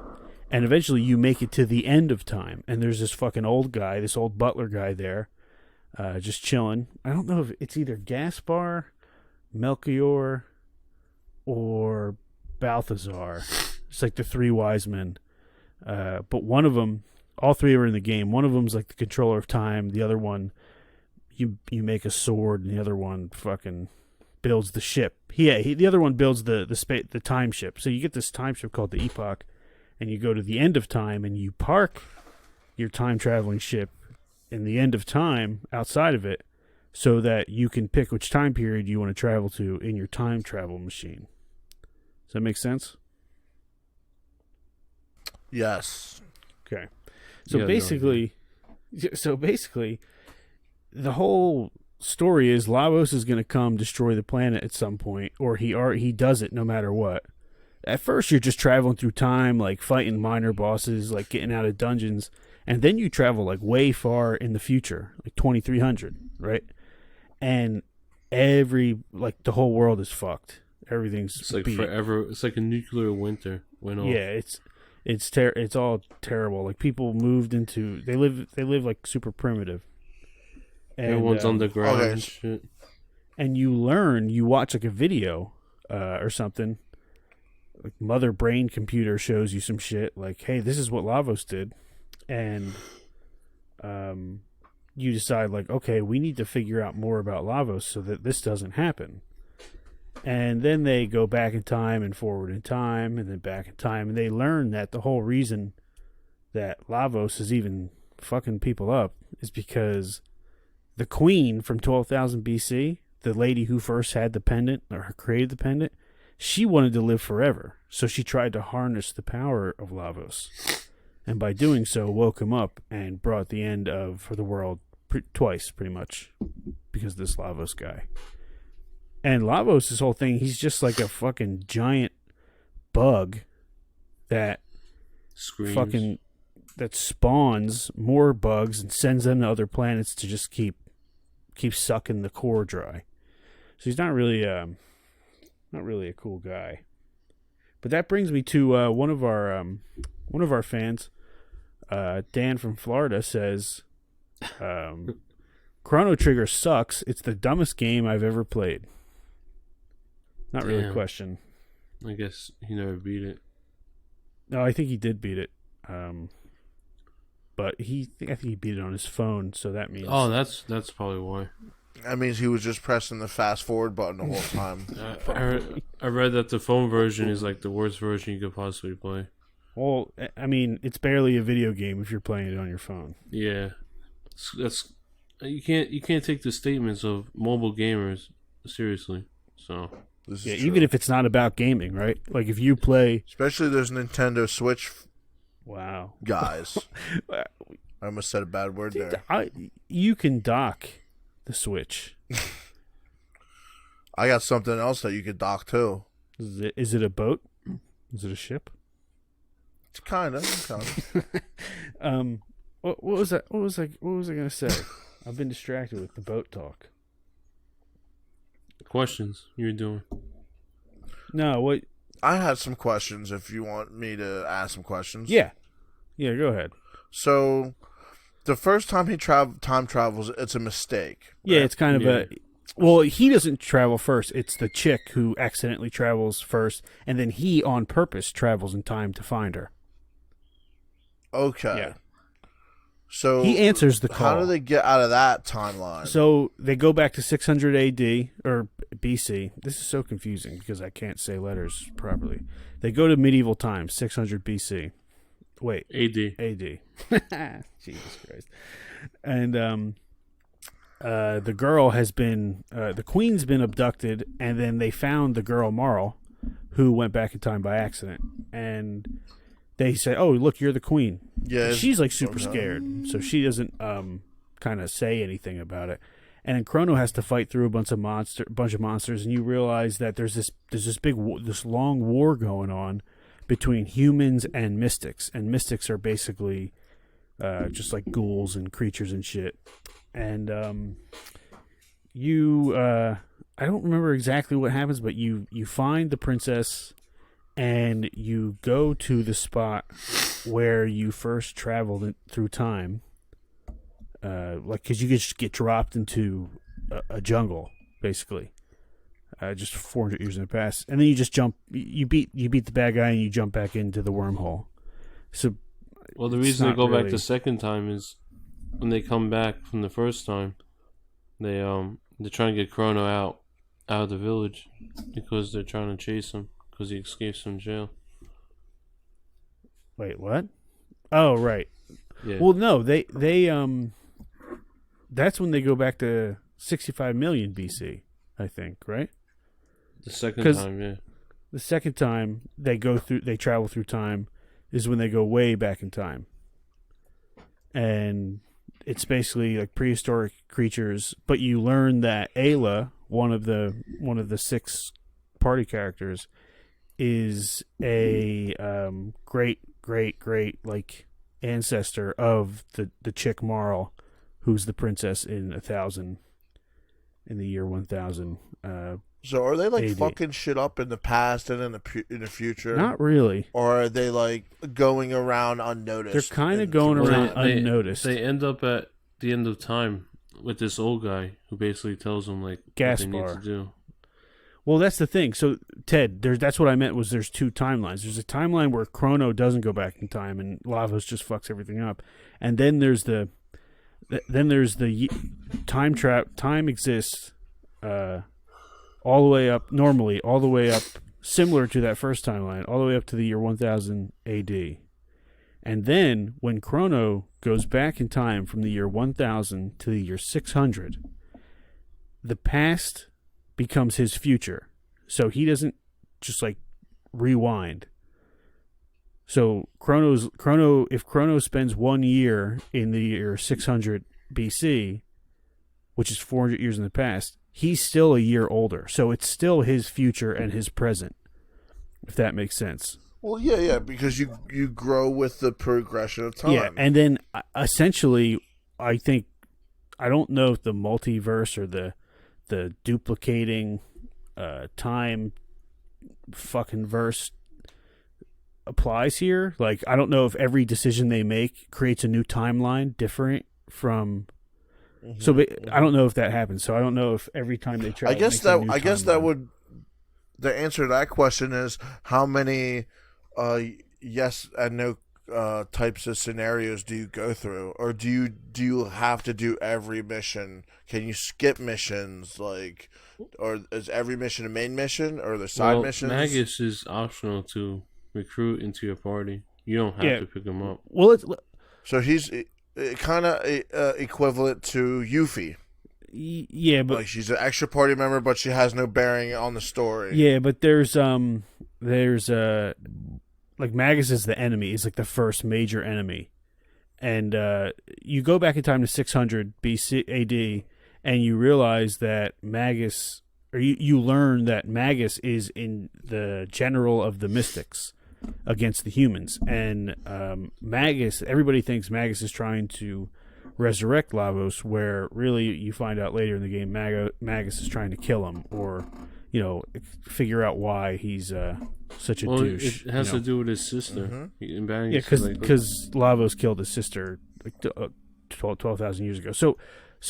and eventually you make it to the end of time, and there's this fucking old guy, this old butler guy there, just chilling. I don't know if it's either Gaspar, Melchior, or Balthazar. It's like the three wise men, but one of them, all three are in the game. One of them's like the controller of time. The other one, you make a sword, and the other one fucking builds the ship. The other one builds the time ship. So you get this time ship called the Epoch, and you go to the end of time, and you park your time traveling ship in the end of time outside of it, so that you can pick which time period you want to travel to in your time travel machine. Does that make sense? Yes. Okay. So basically, the whole story is Lavos is going to come destroy the planet at some point, or he does it no matter what. At first, you're just traveling through time, like fighting minor bosses, like getting out of dungeons, and then you travel like way far in the future, like 2300, right? And the whole world is fucked. Everything's like beat. Forever. It's like a nuclear winter went off. Yeah, it's all terrible. Like people moved into they live like super primitive. And, everyone's underground and shit. And you watch like a video or something. Like Mother Brain Computer shows you some shit. Like, hey, this is what Lavos did, and you decide like, okay, we need to figure out more about Lavos so that this doesn't happen. And then they go back in time and forward in time and then back in time, and they learn that the whole reason that Lavos is even fucking people up is because the queen from 12,000 BC, the lady who first had the pendant, or created the pendant, she wanted to live forever. So she tried to harness the power of Lavos. And by doing so, woke him up and brought the end for the world twice, pretty much, because of this Lavos guy. And Lavos, this whole thing, he's just like a fucking giant bug that Screams. fucking that spawns more bugs and sends them to other planets to just keep sucking the core dry. So he's not really a cool guy. But that brings me to one of our fans, Dan from Florida, says, Chrono Trigger sucks. It's the dumbest game I've ever played. Not really a question. I guess he never beat it. No, I think he did beat it. But I think he beat it on his phone, so that means... Oh, that's probably why. That means he was just pressing the fast forward button the whole time. I read that the phone version is like the worst version you could possibly play. Well, I mean, it's barely a video game if you're playing it on your phone. Yeah, that's you can't take the statements of mobile gamers seriously. So yeah, even if it's not about gaming, right? Like if you play, especially those Nintendo Switch. Wow, guys, I almost said a bad word there. You can dock the Switch. I got something else that you could dock too. Is it a boat? Is it a ship? It's kind of. What was that? What was I gonna say? I've been distracted with the boat talk. Questions you're doing? No, what? I had some questions. If you want me to ask some questions, yeah, go ahead. So, the first time he time travels, it's a mistake. Yeah, right? it's kind of a. Well, he doesn't travel first. It's the chick who accidentally travels first, and then he, on purpose, travels in time to find her. Okay. Yeah. So he answers the call. How do they get out of that timeline? So they go back to 600 AD or BC. This is so confusing because I can't say letters properly. They go to medieval times, 600 BC. Wait. AD. Jesus Christ. And the girl has been, the queen's been abducted, and then they found the girl Marl, who went back in time by accident. And they say, "Oh, look, you're the queen." Yeah, and she's like super scared, so she doesn't kind of say anything about it. And then Chrono has to fight through a bunch of monsters, and you realize that there's this long war going on between humans and mystics, and mystics are basically just like ghouls and creatures and shit. And I don't remember exactly what happens, but you find the princess. And you go to the spot where you first traveled through time, because you just get dropped into a jungle, basically, just 400 years in the past, and then you just jump. You beat the bad guy, and you jump back into the wormhole. So, well, the reason they go back the second time is when they come back from the first time, they're trying to get Chrono out of the village because they're trying to chase him. Because he escapes from jail. Wait, what? Oh, right. Yeah. Well, no, they that's when they go back to 65 million BC, I think, right? The second time, yeah. The second time they travel through time is when they go way back in time. And it's basically like prehistoric creatures, but you learn that Ayla, one of the 6 party characters, is a great like ancestor of the chick Marl, who's the princess in the year 1000. So are they like AD. fucking shit up in the past and in the future? Not really. Or are they like going around unnoticed? They're kind of going around unnoticed. They end up at the end of time with this old guy who basically tells them like Gaspar. what they need to do. Well, that's the thing. So, Ted, that's what I meant was there's 2 timelines. There's a timeline where Chrono doesn't go back in time and Lavos just fucks everything up. And then there's the time trap. Time exists all the way up, similar to that first timeline, all the way up to the year 1000 AD. And then when Chrono goes back in time from the year 1000 to the year 600, the past becomes his future. So he doesn't just like rewind. So if Chrono spends 1 year in the year 600 BC, which is 400 years in the past, he's still a year older. So it's still his future and his present, if that makes sense. Well, yeah, because you grow with the progression of time. Yeah, and then essentially, I think I don't know if the multiverse or the duplicating time fucking verse applies here. Like, I don't know if every decision they make creates a new timeline different from. So I don't know if that happens. So I don't know if every time they try. I guess that would. The answer to that question is how many yes and no types of scenarios do you go through, or do you have to do every mission? Can you skip missions, like, or is every mission a main mission, or the side missions? Magus is optional to recruit into your party. You don't have to pick him up. Well, so he's kind of equivalent to Yuffie. Yeah, but like she's an extra party member, but she has no bearing on the story. Yeah, but there's like Magus is the enemy. He's like the first major enemy, and you go back in time to 600 BC AD, and you realize that Magus, or you learn that Magus is in the general of the mystics against the humans, and Magus. Everybody thinks Magus is trying to resurrect Lavos, where really you find out later in the game Magus is trying to kill him, or figure out why he's such a douche. It has to do with his sister. Yeah, because Lavos killed his sister like 12,000 years ago. So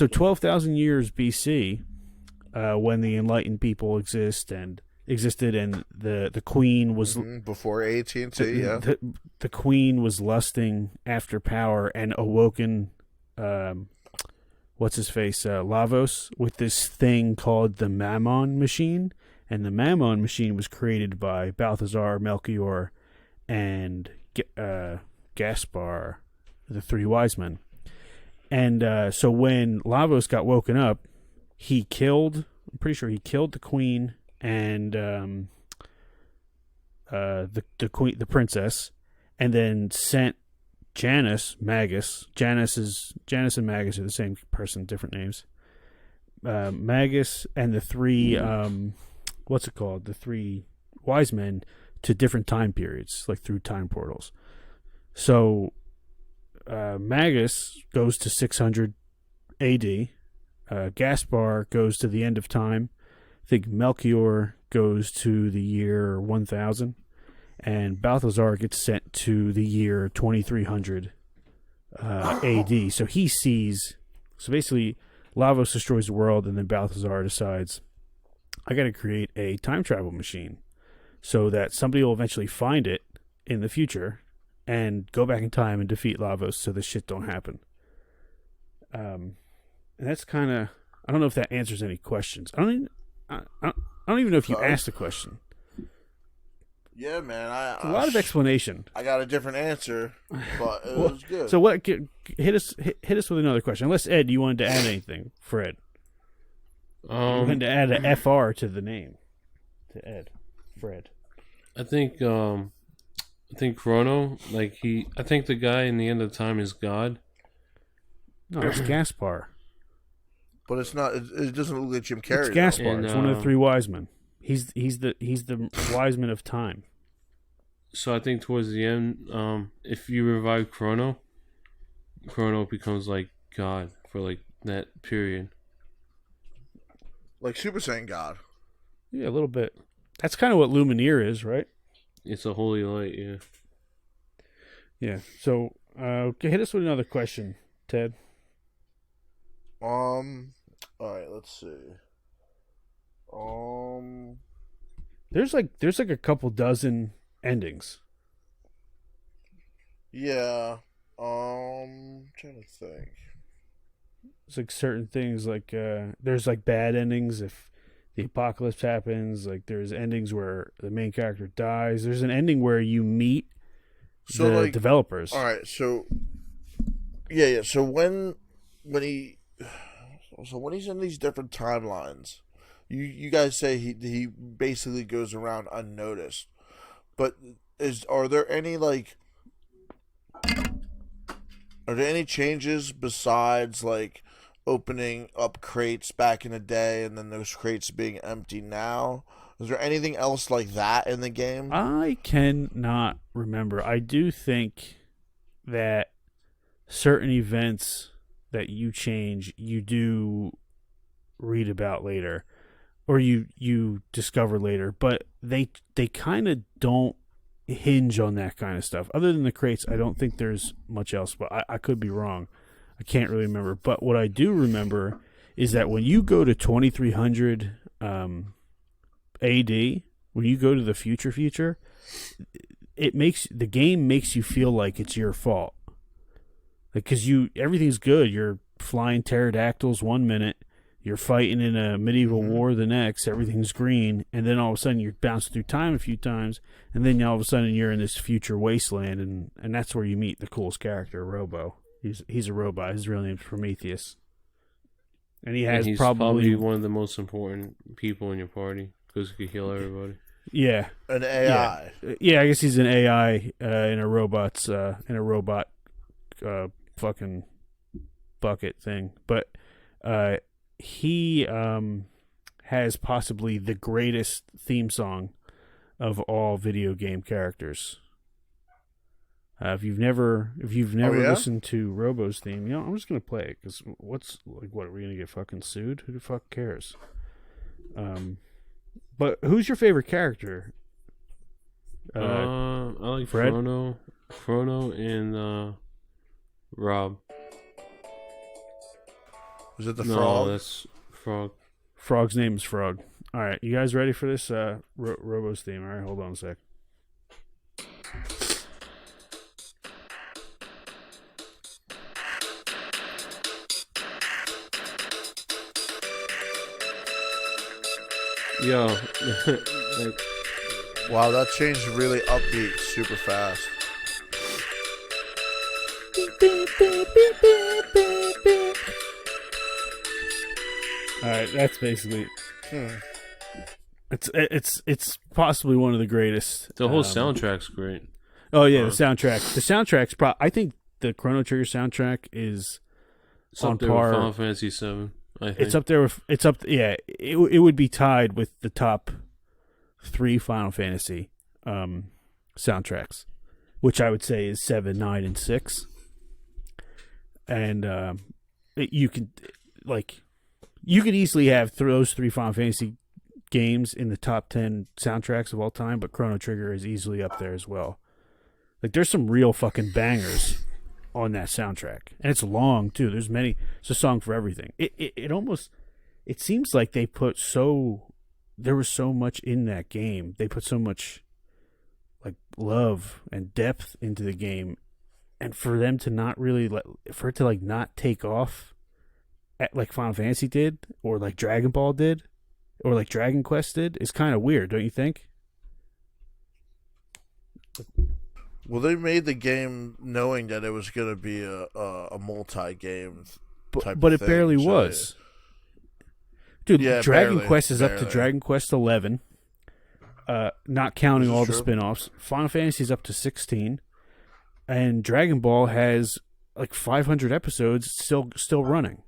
12,000 years BC, when the enlightened people existed, and the queen was before AT&T. The queen was lusting after power and awoken. What's his face? Lavos with this thing called the Mammon machine, and the Mammon machine was created by Balthazar, Melchior, and Gaspar, the three wise men. And so when Lavos got woken up, he killed. I'm pretty sure he killed the queen and the queen, the princess, and then sent Janus, Magus. Janus and Magus are the same person, different names. Magus and the three, the three wise men to different time periods, like through time portals. So, Magus goes to 600 AD. Gaspar goes to the end of time. I think Melchior goes to the year 1000. And Balthazar gets sent to the year 2300 AD. So he sees. So basically, Lavos destroys the world, and then Balthazar decides, I got to create a time travel machine so that somebody will eventually find it in the future and go back in time and defeat Lavos so this shit don't happen. And that's kind of. I don't know if that answers any questions. I don't even know if you asked a question. Yeah, man. A lot of explanation. I got a different answer, but it was good. So what? Hit us with another question. Unless Ed, you wanted to add anything for Ed. You wanted to add a FR to the name to Ed, Fred. I think Chrono, I think the guy in the end of time is God. No, it's Gaspar. But it's not. It doesn't look like Jim Carrey. It's Gaspar. It's one of the three wise men. He's the wise man of time. So I think towards the end, if you revive Chrono becomes like God for like that period. Like Super Saiyan God. Yeah, a little bit. That's kind of what Lumineer is, right? It's a holy light, yeah. Yeah. So, hit us with another question, Ted. All right. Let's see. There's like a couple dozen endings. Yeah. Trying to think. It's like certain things like there's like bad endings if the apocalypse happens. Like there's endings where the main character dies. There's an ending where you meet the developers. All right. So yeah. So when he's in these different timelines. You guys say he basically goes around unnoticed, but are there any changes besides like opening up crates back in the day and then those crates being empty now? Was there anything else like that in the game? I cannot remember. I do think that certain events that you change, you do read about later, or you discover later, but they kind of don't hinge on that kind of stuff. Other than the crates, I don't think there's much else, but I could be wrong. I can't really remember. But what I do remember is that when you go to 2300 AD, when you go to the future, the game makes you feel like it's your fault. Like, 'cause everything's good. You're flying pterodactyls 1 minute, you're fighting in a medieval war the next, everything's green, and then all of a sudden you're bouncing through time a few times, and then all of a sudden you're in this future wasteland, and that's where you meet the coolest character, Robo. He's a robot. His real name's Prometheus. And he's probably one of the most important people in your party because he could heal everybody. Yeah. An AI. Yeah, I guess he's an AI in a robot fucking bucket thing. But he has possibly the greatest theme song of all video game characters. If you've never listened to Robo's theme, I'm just gonna play it because what are we gonna get fucking sued? Who the fuck cares? But who's your favorite character? I like Fred? Chrono, and Rob. Was it the No, frog? that's Frog. Frog's name is Frog. All right, you guys ready for this Robo's theme? All right, hold on a sec. Yo, Wow, that changed really upbeat super fast. All right, that's basically. It's possibly one of the greatest. the whole soundtrack's great. Oh yeah, the soundtrack. The soundtrack's I think the Chrono Trigger soundtrack is It's on up there par. with Final Fantasy VII. I think It's up there with it would be tied with the top 3 Final Fantasy soundtracks, which I would say is 7, 9, and 6. And you could easily have those 3 Final Fantasy games in the top 10 soundtracks of all time, but Chrono Trigger is easily up there as well. Like, there's some real fucking bangers on that soundtrack, and it's long too. There's it's a song for everything. It seems like there was so much in that game. They put so much like love and depth into the game, and for them to not really not take off like Final Fantasy did, or like Dragon Ball did, or like Dragon Quest did, is kind of weird, don't you think? Well, they made the game knowing that it was going to be a multi-game type but of it thing, barely so was. Dude, Yeah, Dragon barely, Quest is up to barely. Dragon Quest 11, not counting This is all the true. spin-offs. Final Fantasy is up to 16, and Dragon Ball has like 500 episodes still running.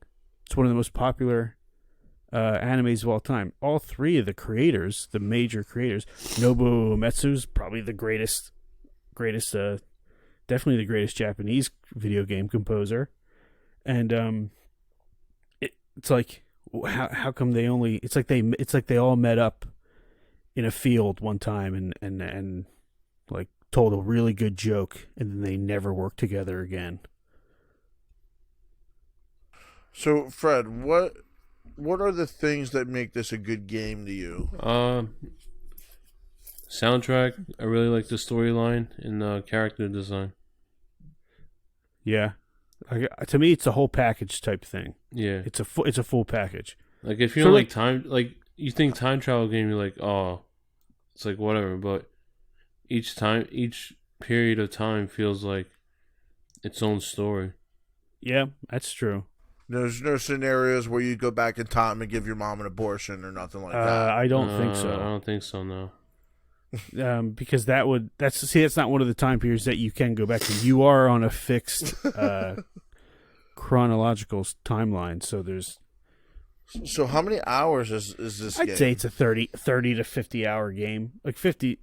It's one of the most popular animes of all time. All 3 of the creators, the major creators, Nobuo Uematsu's probably the greatest, definitely the greatest Japanese video game composer, and it's like, how come they only? It's like they all met up in a field one time and like told a really good joke, and then they never worked together again. So, Fred, what are the things that make this a good game to you? Soundtrack. I really like the storyline and character design. Yeah, to me, it's a whole package type thing. Yeah, It's a full package. like if you're So, like time, like you think time travel game, you're like, oh, it's like whatever. But each period of time feels like its own story. Yeah, that's true. There's no scenarios where you go back in time and give your mom an abortion or nothing like that. I don't think I so. don't think so. No. Because that's not one of the time periods that you can go back to. You are on a fixed chronological timeline, so there's So how many hours is this game? I'd say it's a 30 to 50 hour game. Like 50.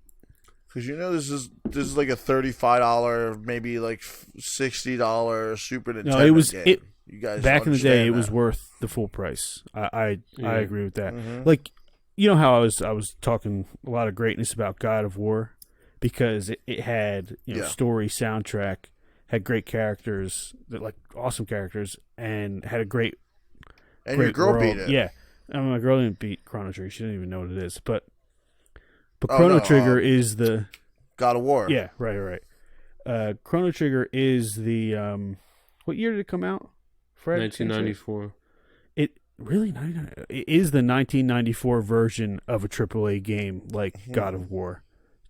Because this is like a $35, maybe like $60 Super Nintendo No, it was game. it. You guys Back in the day, it understand was that. worth the full price. I agree with that. Mhm. Like, you know how I was talking a lot of greatness about God of War because it had Yeah. story, soundtrack, had great characters, like awesome characters, and had a great And your girl world. beat it. Yeah, I mean, my girl didn't beat Chrono Trigger. She didn't even know what it is. But Oh, Chrono no, Trigger is the God of War. yeah right. Chrono Trigger is the what year did it come out? Fred? 1994. It really 99. It is the 1994 version of a AAA game like God of War,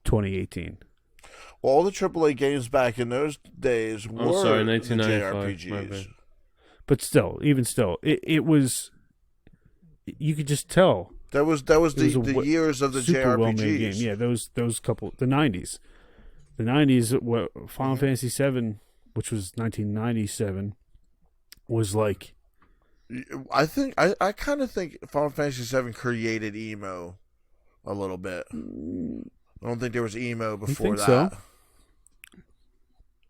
2018. Well, all the AAA games back in those days were Oh, sorry, the 1995. My JRPGs. bad. But still, it was. You could just tell That was It the was a years of the super well made game. JRPGs. Yeah, those couple the 90s, what Final Fantasy VII, which was 1997, was like. I kind of think Final Fantasy VII created emo a little bit. I don't think there was emo before think that. so?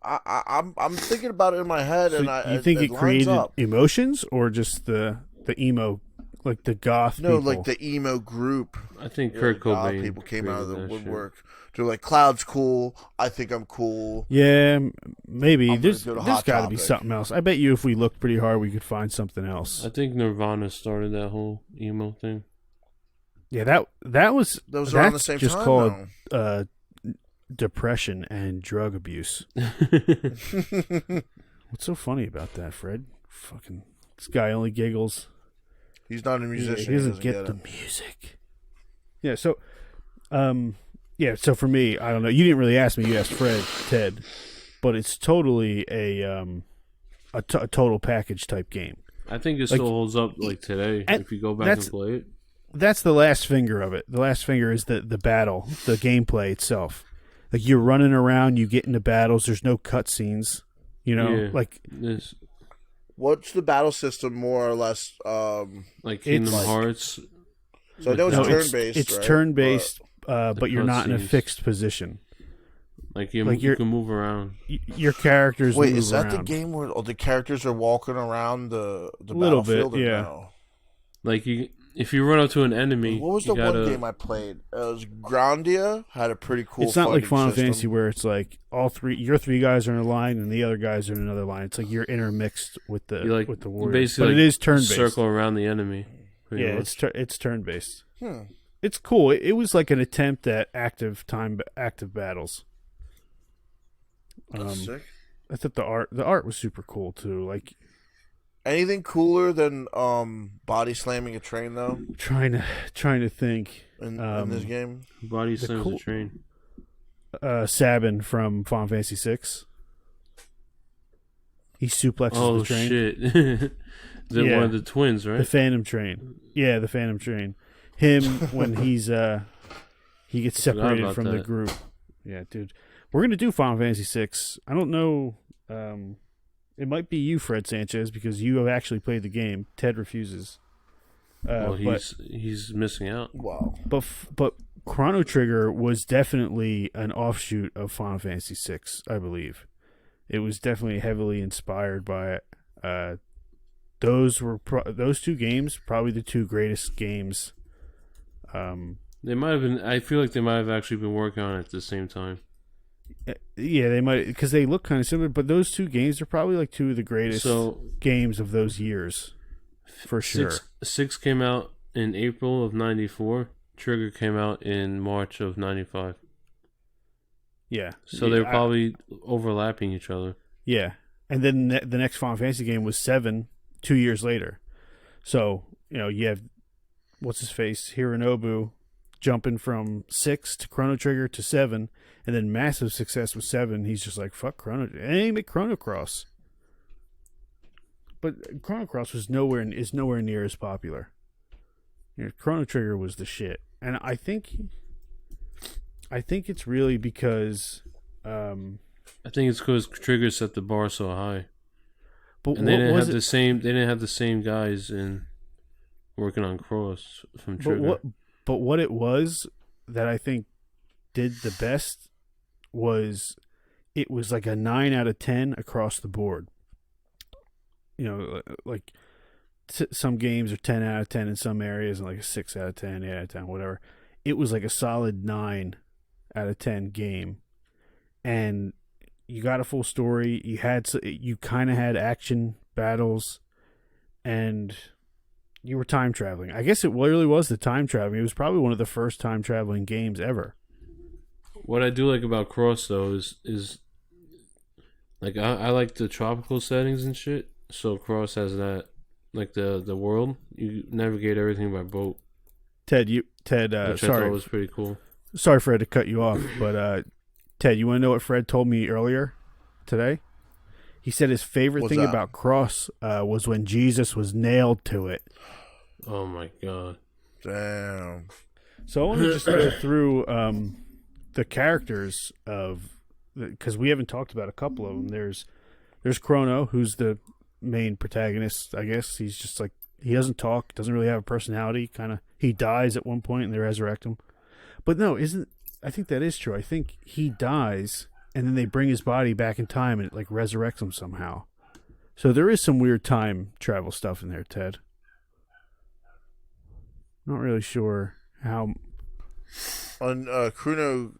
I'm thinking about it in my head, So and you think it lines created up. emotions or just the emo, like the goth No, people? like the emo group. I think Yeah, Kurt God, Cobain. people came out of the created that shit. woodwork. They're like, Cloud's cool. I think I'm cool. Yeah, maybe. I'm gonna There's go to got Hot to be Topic. something else. I bet you if we looked pretty hard, we could find something else. I think Nirvana started that whole emo thing. Yeah, that was Those are around the that's same just time. called though. depression and drug abuse. What's so funny about that, Fred? Fucking this guy only giggles. He's not a musician. He doesn't get it. the music. Yeah, so so for me, I don't know. You didn't really ask me. You asked Fred, Ted, but it's totally a total package type game. I think it Like- still holds up like today and if you go back that's- and play it. That's the last finger of it. The last finger is the battle, the gameplay itself. Like you're running around, you get into battles. There's no cutscenes. Yeah. Like This What's the battle system more or less? like Kingdom It's- Hearts. So I know it's no, turn-based. It's right? turn-based, but you're not in a cutscenes. fixed position. Like Like you you're- can move around. Your characters Wait, move is that around. the game where all the characters are walking around the Little bit, battlefield? Or yeah. no? Like if you run up to an enemy, What was you the gotta, one game I played? It was Grandia. Had a pretty cool. It's not like fighting Final system. Fantasy where it's like your three guys are in a line and the other guys are in another line. It's like you're intermixed with the You, like, with the you warriors. basically, But like, it is turn based. circle around the enemy. pretty Yeah, much. it's turn based. Hmm. It's cool. It was like an attempt at active battles. That's sick. I thought the art was super cool too. Like Anything cooler than body slamming a train though trying to think. in this game? Body the slams cool- the train. Sabin from Final Fantasy VI. He suplexes the train. Shit! They're Yeah. one of the twins, right? The Phantom Train. Yeah, the Phantom Train. Him when he gets Forgot separated about from the that. group. Yeah, dude. We're gonna do Final Fantasy VI. I don't know. It might be you, Fred Sanchez, because you have actually played the game. Ted refuses. Well, But he's missing out. Wow. but Chrono Trigger was definitely an offshoot of Final Fantasy VI, I believe. It was definitely heavily inspired by it. Those two games, probably the two greatest games. They might have been. I feel like they might have actually been working on it at the same time. Yeah, they might, because they look kind of similar. But those two games are probably like two of the greatest games of those years, for sure. Six came out in April of '94. Trigger came out in March of '95. Yeah, So they're probably overlapping each other. yeah. And then the next Final Fantasy game was 7, 2 years later. So you have what's his face Hironobu jumping from 6 to Chrono Trigger to 7, and then massive success with 7. He's just like, fuck Chrono, and he made Chrono Cross. But Chrono Cross is nowhere near as popular. Chrono Trigger was the shit, and I think it's really because, I think it's because Trigger set the bar so high, but and they what didn't was have it? the same. They didn't have the same guys in working on Cross from But Trigger. what it was that I think did the best was it was like a 9 out of 10 across the board. You know, like some games are 10 out of 10 in some areas and like a 6 out of 10, 8 out of 10, whatever. It was like a solid 9 out of 10 game. And you got a full story. You kind of had action battles, and you were time traveling. I guess it really was the time traveling. It was probably one of the first time traveling games ever. What I do like about Cross though is like I like the tropical settings and shit. So Cross has that, like the world. You navigate everything by boat. Ted, Which I thought sorry, was pretty cool. sorry, Fred, to cut you off, but Ted, you want to know what Fred told me earlier today? He said his favorite What's thing that? about Cross was when Jesus was nailed to it. Oh my god. Damn. So I want to just go through the characters of, because we haven't talked about a couple of them. There's Chrono, who's the main protagonist. I guess he's just like, he doesn't talk, doesn't really have a personality. He dies at one point and they resurrect him. But no, I think that is true. I think he dies and then they bring his body back in time and it like resurrects him somehow. So there is some weird time travel stuff in there, Ted. Not really sure how. On Chrono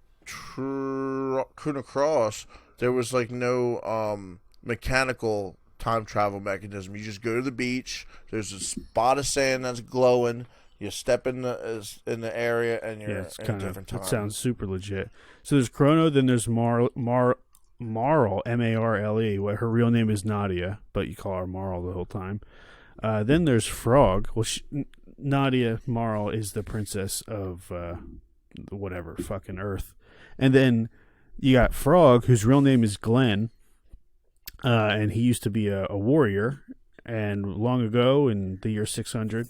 Cross, there was like no mechanical time travel mechanism. You just go to the beach. There's a spot of sand that's glowing. You step in the area, and you're It's in a kind different time. It sounds super legit. So there's Chrono, then there's Marle, Marle. What her real name is Nadia, but you call her Marle the whole time. Then there's Frog. Well, Nadia Marle is the princess of whatever fucking Earth, and then you got Frog, whose real name is Glenn, and he used to be a warrior, and long ago in the year 600.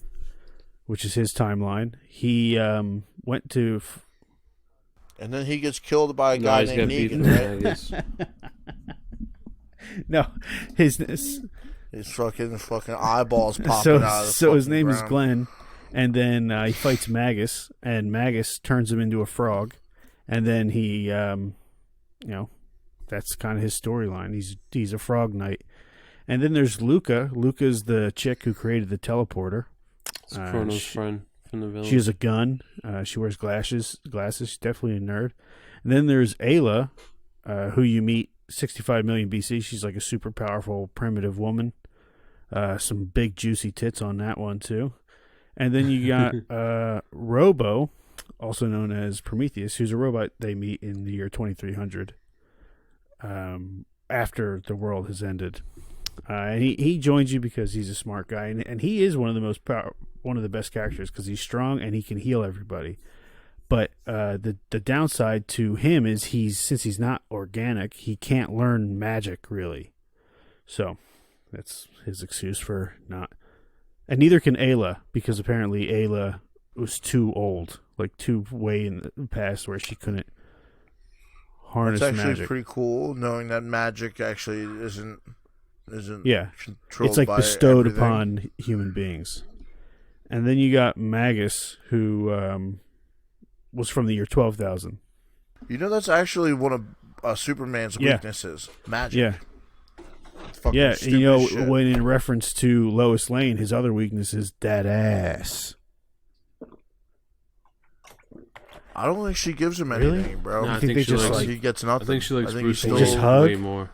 Which is his timeline. He went to... And then he gets killed by a guy named Negan, right? No, his fucking eyeballs popping out of the So his name ground. is Glenn, and then he fights Magus, and Magus turns him into a frog, and then he, that's kind of his storyline. He's a frog knight. And then there's Luca. Luca's the chick who created the teleporter. It's Chrono's friend from the village. She has a gun. She wears glasses. She's definitely a nerd. And then there's Ayla, who you meet 65 million BC. She's like a super powerful primitive woman. Some big juicy tits on that one too. And then you got Robo, also known as Prometheus, who's a robot they meet in the year 2300, after the world has ended. And he joins you because he's a smart guy, and he is one of the best characters because he's strong and he can heal everybody. But the downside to him is since he's not organic, he can't learn magic really. So that's his excuse for not. And neither can Ayla, because apparently Ayla was too old, like too way in the past where she couldn't harness magic. It's actually magic. pretty cool knowing that magic actually isn't controlled. It's like by bestowed everything. upon human beings. And then you got Magus, who was from the year 12,000. You know, that's actually one of Superman's weaknesses. Magic. Yeah. Fucking Yeah, stupid you know, shit. when in reference to Lois Lane, his other weakness is that ass. I don't think she gives him Really? anything, bro. No, I You think think they she just likes. like? he gets I nothing. think she likes I think Bruce he Wayne Just hug? way more.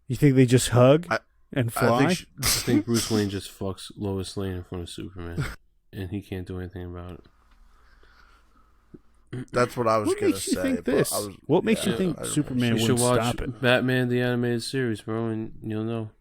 You think they just hug and I fly? think I think Bruce Wayne just fucks Lois Lane in front of Superman, and he can't do anything about it. that's what I was What gonna makes you say. think but this? I was- What makes you yeah, think I don't know. Superman You should wouldn't watch stop it? Batman the animated series, bro, and you'll know.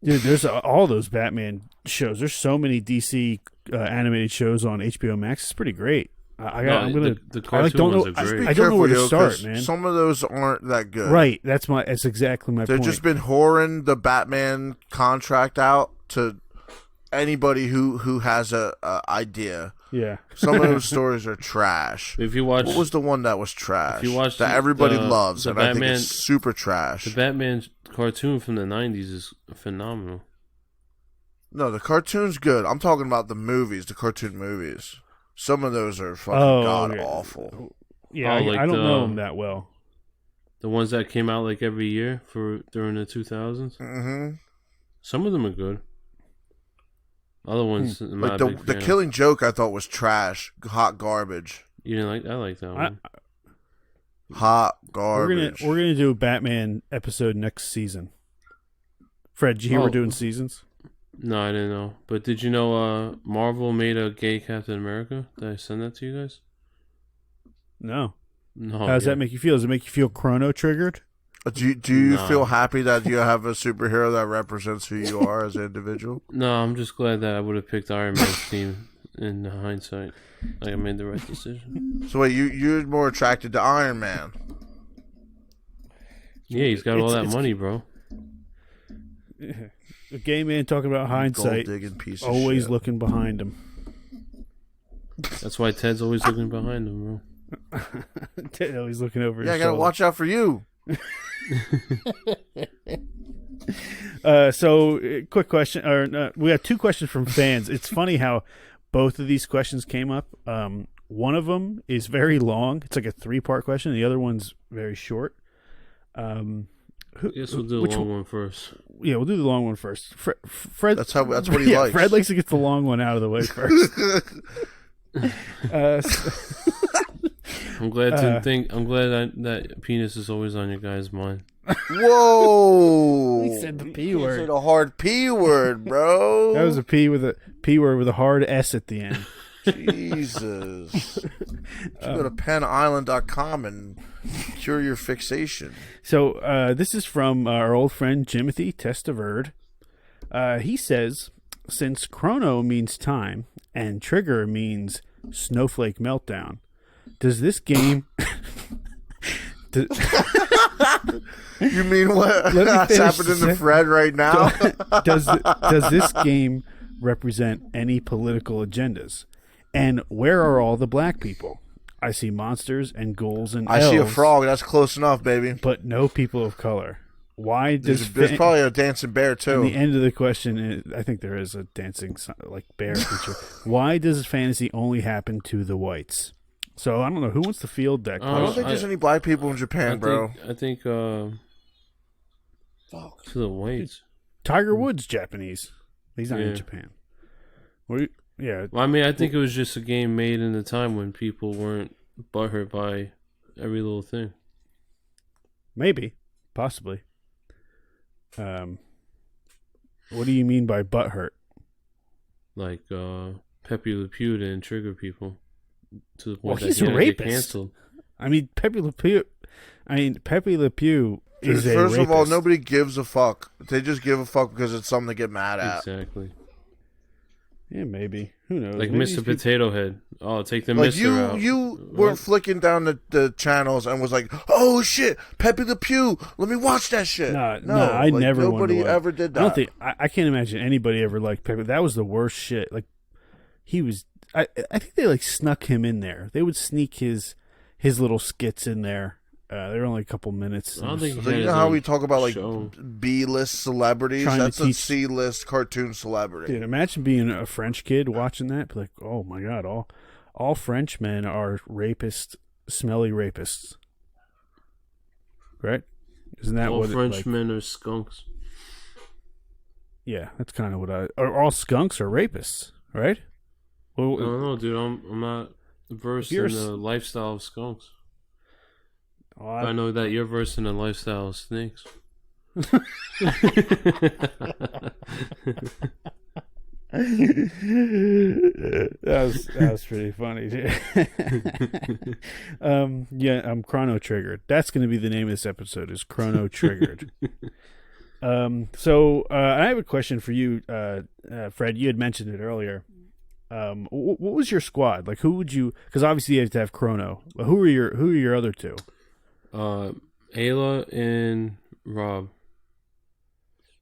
Dude, there's all those Batman shows. There's so many DC animated shows on HBO Max. It's pretty great. I'm gonna. The I like, cartoon don't know. ones are Just great. be I don't know where to careful, start, 'cause man. Some of those aren't that good. Right. That's exactly my They've point. just been whoring the Batman contract out to anybody who has a idea. Yeah. Some of those stories are trash. If you watch, What was the one that was trash? If you watch that everybody the loves, and I think Batman- it's super trash. the Batman cartoon from the '90s is phenomenal. No, the cartoon's good. I'm talking about the movies, the cartoon movies. Some of those are fucking god awful. Yeah, like I don't know them that well. The ones that came out like every year during the 2000s. Mm-hmm. Some of them are good. Other ones, I'm like not a big the fan. Killing Joke, I thought was trash, hot garbage. You didn't like? I like that one. Hot garbage. We're gonna do a Batman episode next season. Fred, did you hear we're doing seasons? No, I didn't know. But did you know Marvel made a gay Captain America? Did I send that to you guys? No. No. How does that make you feel? Does it make you feel Chrono Triggered? Do you feel happy that you have a superhero that represents who you are as an individual? No, I'm just glad that I would have picked Iron Man's team in hindsight. Like I made the right decision. So wait, you're more attracted to Iron Man? Yeah, he's got all that money, bro. A gay man talking about hindsight, piece of always shit. looking behind him. That's why Ted's always looking behind him, bro. Always looking over his Yeah, I gotta shoulder. watch out for you. Quick question. We got two questions from fans. It's funny how both of these questions came up. One of them is very long. It's like a 3-part question. The other one's very short. I guess we'll do the long one first. Yeah, we'll do the long one first. Fred. That's what he likes. Fred likes to get the long one out of the way first. I'm glad that penis is always on your guys' mind. Whoa! He said the P You word. said a hard P word, bro. That was a P word with a hard S at the end. Jesus. Go to penisland.com and cure your fixation. So this is from our old friend Jimothy Testaverde. He says, since chrono means time and trigger means snowflake meltdown, does this game... You mean what's happening to Fred right now? does this game represent any political agendas? And where are all the black people? I see monsters and ghouls and elves. I see a frog. That's close enough, baby. But no people of color. Why does... There's probably a dancing bear, too. And the end of the question is, I think there is a dancing bear creature. Why does fantasy only happen to the whites? So I don't know. Who wants to field that question? I don't think there's any black people in Japan, bro. I think to the whites. Tiger Woods Japanese. He's not in Japan. Yeah. Well, I mean, I think it was just a game made in a time when people weren't butthurt by every little thing. Maybe. Possibly. What do you mean by butthurt? Like Pepe Le Pew didn't trigger people to the point he's that a he had to get rapist. canceled. I mean, Pepe Le Pew is a First of all, rapist. nobody gives a fuck. They just give a fuck because it's something to get mad at. Exactly. Yeah, maybe. Who knows? Like Maybe Mr. Potato Head. Oh, take the Mister out. You weren't flicking down the channels and was like, "Oh shit, Pepe Le Pew, let me watch that shit." No, I like, never. Nobody ever did that. I don't think. I can't imagine anybody ever liked Pepe. That was the worst shit. Like he was. I think they like snuck him in there. They would sneak his little skits in there. They were only a couple minutes. I don't think So you know how we talk about like show. B-list celebrities? Trying to That's a teach- C-list cartoon celebrity. Dude, imagine being a French kid watching that. Be like, oh my god, all French men are rapists, smelly rapists. Right? Isn't that All what Frenchmen are skunks. Yeah, that's kind of what Or all skunks are rapists, right? Well, I don't know, dude. I'm not versed in the lifestyle of skunks. I know that you're versed in the lifestyle of snakes. that was pretty funny, too. I'm Chrono Triggered. That's going to be the name of this episode, is Chrono Triggered. So I have a question for you, Fred. You had mentioned it earlier. What was your squad? Like, who would you? Because obviously you have to have Chrono. But who are your other two? Ayla and Rob.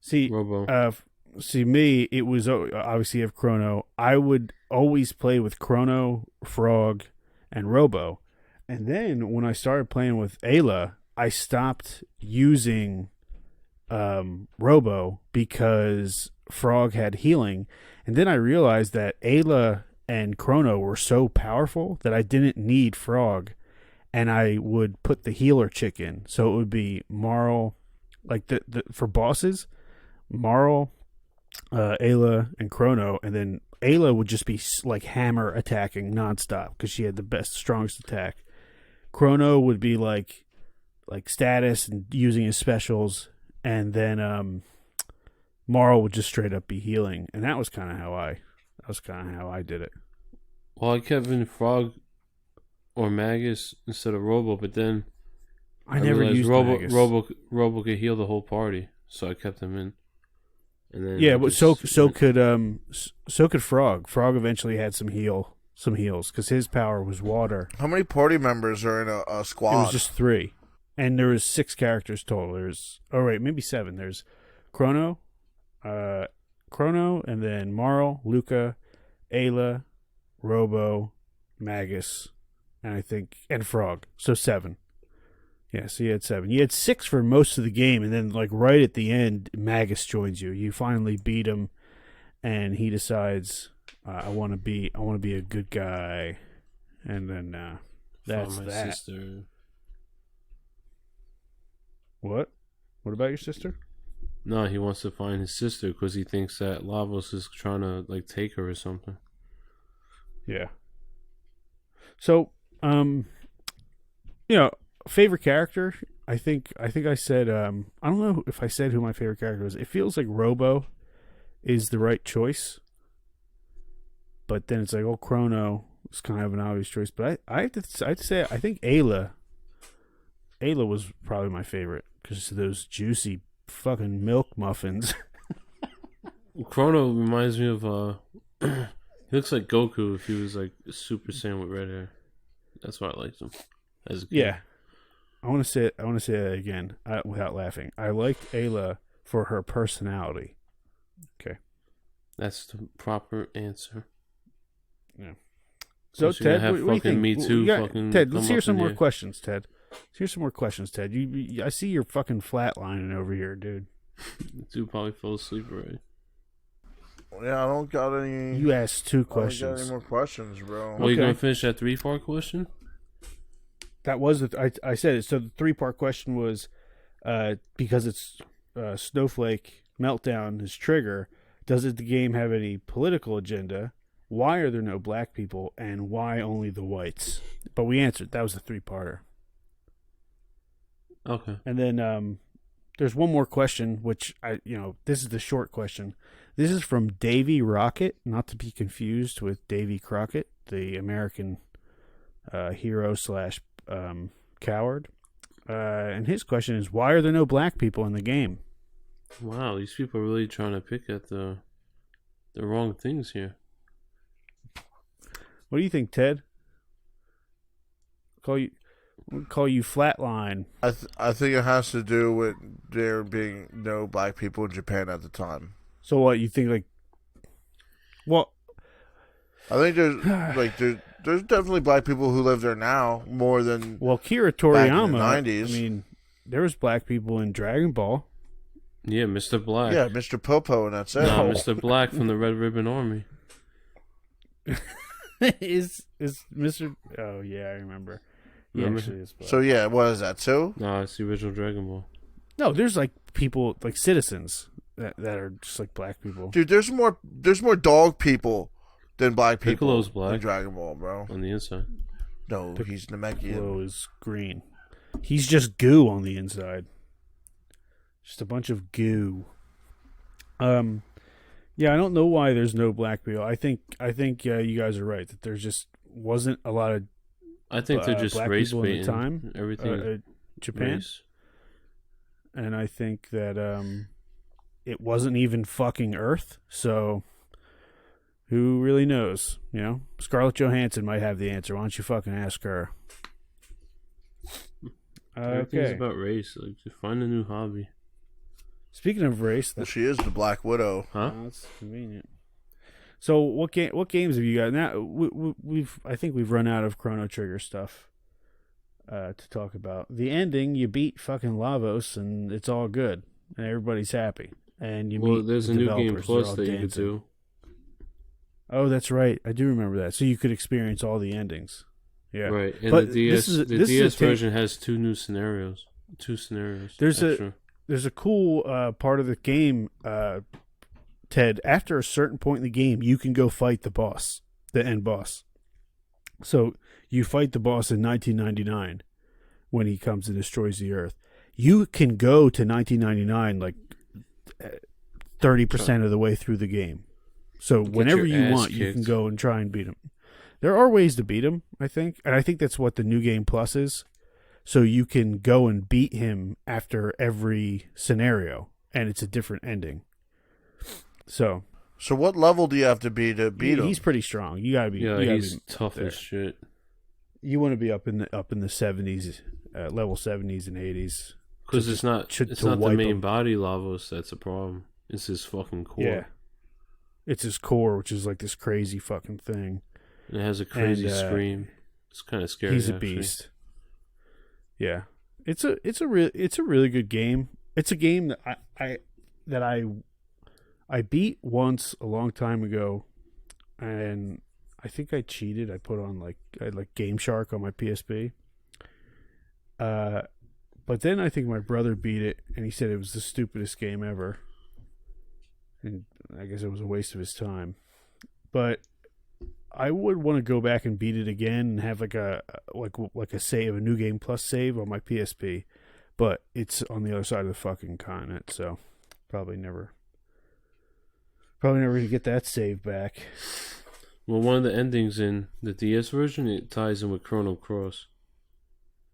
See, Robo. Me, it was obviously you have Chrono. I would always play with Chrono, Frog, and Robo. And then when I started playing with Ayla, I stopped using Robo because Frog had healing, and then I realized that Ayla and Chrono were so powerful that I didn't need Frog, and I would put the healer chick in. So it would be Marl, like the for bosses, Marl, Ayla, and Chrono, and then Ayla would just be like hammer attacking nonstop because she had the strongest attack. Chrono would be like status and using his specials, and then Marl would just straight up be healing, and that was kind of how I did it. Well, I kept in Frog or Magus instead of Robo, but then I never used Magus. Robo could heal the whole party, so I kept him in. And then yeah, but so could Frog. Frog eventually had some heals because his power was water. How many party members are in a squad? It was just 3, and there was 6 characters total. There's maybe 7. There's Chrono, and then Marl, Luca, Ayla, Robo, Magus, and Frog. So 7. Yeah, so you had 7. You had 6 for most of the game, and then like right at the end, Magus joins you. You finally beat him, and he decides, "I want to be a good guy," and then that's my that. Sister. What? What about your sister? No, he wants to find his sister because he thinks that Lavos is trying to like take her or something. Yeah. So, favorite character. I think I said. I don't know if I said who my favorite character was. It feels like Robo is the right choice, but then it's like, Chrono is kind of an obvious choice. But I have to say, I think Ayla was probably my favorite because of those juicy fucking milk muffins. Chrono reminds me of he looks like Goku if he was like Super Saiyan with red hair. That's why I liked him as a kid. Yeah, I want to say that again without laughing. I liked Ayla for her personality. Okay, that's the proper answer. Yeah. So Ted, what do you think? Me Too. Ted, let's hear some more questions. Ted, I see you're fucking flatlining over here, dude. Dude probably fell asleep already. Yeah, I don't got any. You asked 2 I don't questions. got any more questions, bro. Well, you gonna finish that 3-part question? That was I said it. So the 3-part question was, because it's Snowflake Meltdown is trigger. Does the game have any political agenda? Why are there no black people? And why only the whites? But we answered. That was the 3-parter. Okay. And then there's one more question, which this is the short question. This is from Davy Rocket, not to be confused with Davy Crockett, the American hero / coward. And his question is, why are there no black people in the game? Wow, these people are really trying to pick at the wrong things here. What do you think, Ted? Call you Flatline. I think it has to do with there being no black people in Japan at the time. So what you think? Like, well, I think there's definitely black people who live there now more than Kira Toriyama. Back in the 90s. I mean, there was black people in Dragon Ball. Yeah, Mr. Black. Yeah, Mr. Popo, and that's it. No, Mr. Black from the Red Ribbon Army. is Mr. Oh yeah, I remember. Remember? Actually is black. So yeah, what is that too? No, it's the original Dragon Ball. No, there's like people like citizens that are just like black people. Dude, there's more dog people than black people. Piccolo's black in Dragon Ball, bro. on the inside. No, he's Namekian. Piccolo is green. He's just goo on the inside. Just a bunch of goo. Yeah, I don't know why there's no black people. I think you guys are right that there just wasn't a lot of. I think they're just black race people in the baiting. time. Everything. Japan. Race. And I think that it wasn't even fucking Earth, so who really knows? Scarlett Johansson might have the answer. Why don't you fucking ask her? Everything's Okay. about race. Like, just find a new hobby. Speaking of race, Well, she is the Black Widow. Huh? that's convenient. So what games have you got now? I think we've run out of Chrono Trigger stuff to talk about. The ending, you beat fucking Lavos, and it's all good, and everybody's happy. and you Well, meet there's the a new game developers. They're plus all that you could dancing. do. Oh, that's right. I do remember that. So you could experience all the endings. Yeah, Right, and but the DS this is a version has two new scenarios. Two scenarios. There's extra. a cool part of the game, Ted. After a certain point in the game, you can go fight the boss, the end boss. So you fight the boss in 1999 when he comes and destroys the Earth. You can go to 1999 like 30% of the way through the game. So whenever you want, you can go and try and beat him. There are ways to beat him, I think, and I think that's what the new game plus is. So you can go and beat him after every scenario, and it's a different ending. So what level do you have to be to beat him? He's pretty strong. You gotta be. Yeah, you gotta he's be tough there. as shit. You want to be up in the 70s, level 70s and 80s. Because it's not to the wipe main him. body Lavos that's a problem. It's his fucking core. Yeah, it's his core, which is like this crazy fucking thing. And it has a crazy scream. It's kind of scary. He's a actually. beast. Yeah, it's a really good game. It's a game that I beat once a long time ago, and I think I cheated. I put on I had Game Shark on my PSP. But then I think my brother beat it, and he said it was the stupidest game ever. And I guess it was a waste of his time. But I would want to go back and beat it again and have like a save, a new game plus save on my PSP. But it's on the other side of the fucking continent, so probably never gonna get that save back. Well, one of the endings in the DS version, it ties in with Chrono Cross.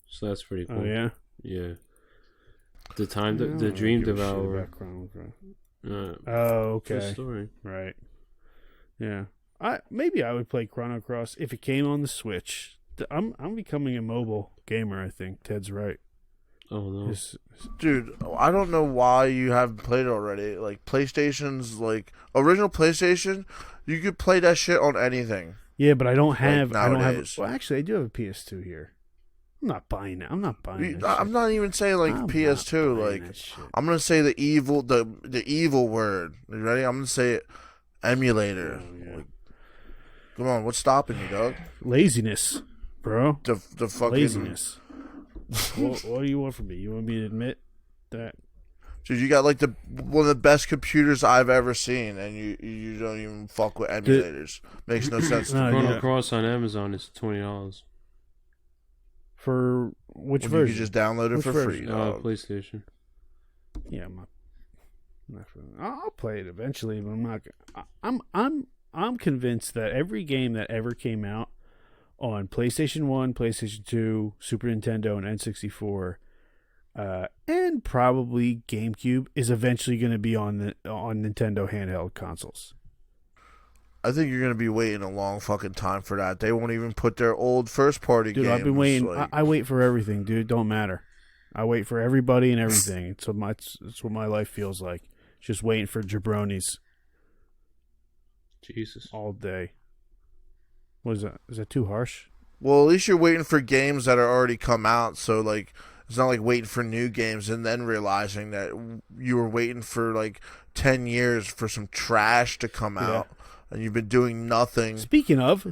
So that's pretty cool. Oh yeah. Yeah. The Dream Devourer. Oh, okay. True story. Right. Yeah. Maybe I would play Chrono Cross if it came on the Switch. I'm becoming a mobile gamer, I think. Ted's right. Oh no. Dude, I don't know why you haven't played it already. Like PlayStation's original PlayStation, you could play that shit on anything. Yeah, but I don't have nowadays. well, actually I do have a PS2 here. I'm not buying it. I'm not buying it. I'm not even saying PS2. I'm gonna say the evil word. You ready? I'm gonna say it. Emulator. Oh, yeah. Come on, what's stopping you, dog? Laziness, bro. The fucking laziness. what do you want from me? You want me to admit that? Dude, you got one of the best computers I've ever seen, and you don't even fuck with emulators. Makes no sense. Chrono Cross on Amazon is $20. For which Well, version? you can just download it for free. PlayStation. Yeah, I'll play it eventually, but I'm not. I'm convinced that every game that ever came out on PlayStation 1, PlayStation 2, Super Nintendo, and N64, and probably GameCube is eventually going to be on Nintendo handheld consoles. I think you're going to be waiting a long fucking time for that. They won't even put their old first-party games. Dude, I've been waiting. I wait for everything, dude. Don't matter. I wait for everybody and everything. It's what my life feels like. Just waiting for jabronis. Jesus. All day. What is that? Is that too harsh? Well, at least you're waiting for games that are already come out. So, it's not like waiting for new games and then realizing that you were waiting for, 10 years for some trash to come out. And you've been doing nothing. Speaking of,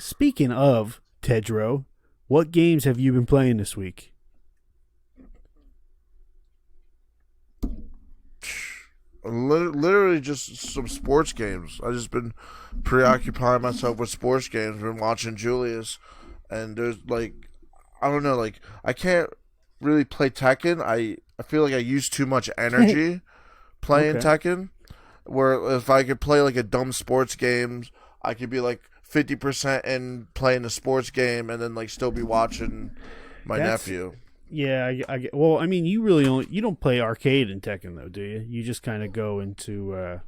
Tedro, what games have you been playing this week? Literally just some sports games. I've just been preoccupying myself with sports games. Been watching Julius, and there's I don't know, I can't really play Tekken. I feel like I use too much energy playing Tekken. Where if I could play a dumb sports game, I could be 50% in playing the sports game, and then still be watching my nephew. Yeah, I get. Well, I mean, you don't play arcade in Tekken though, do you? You just kind of go into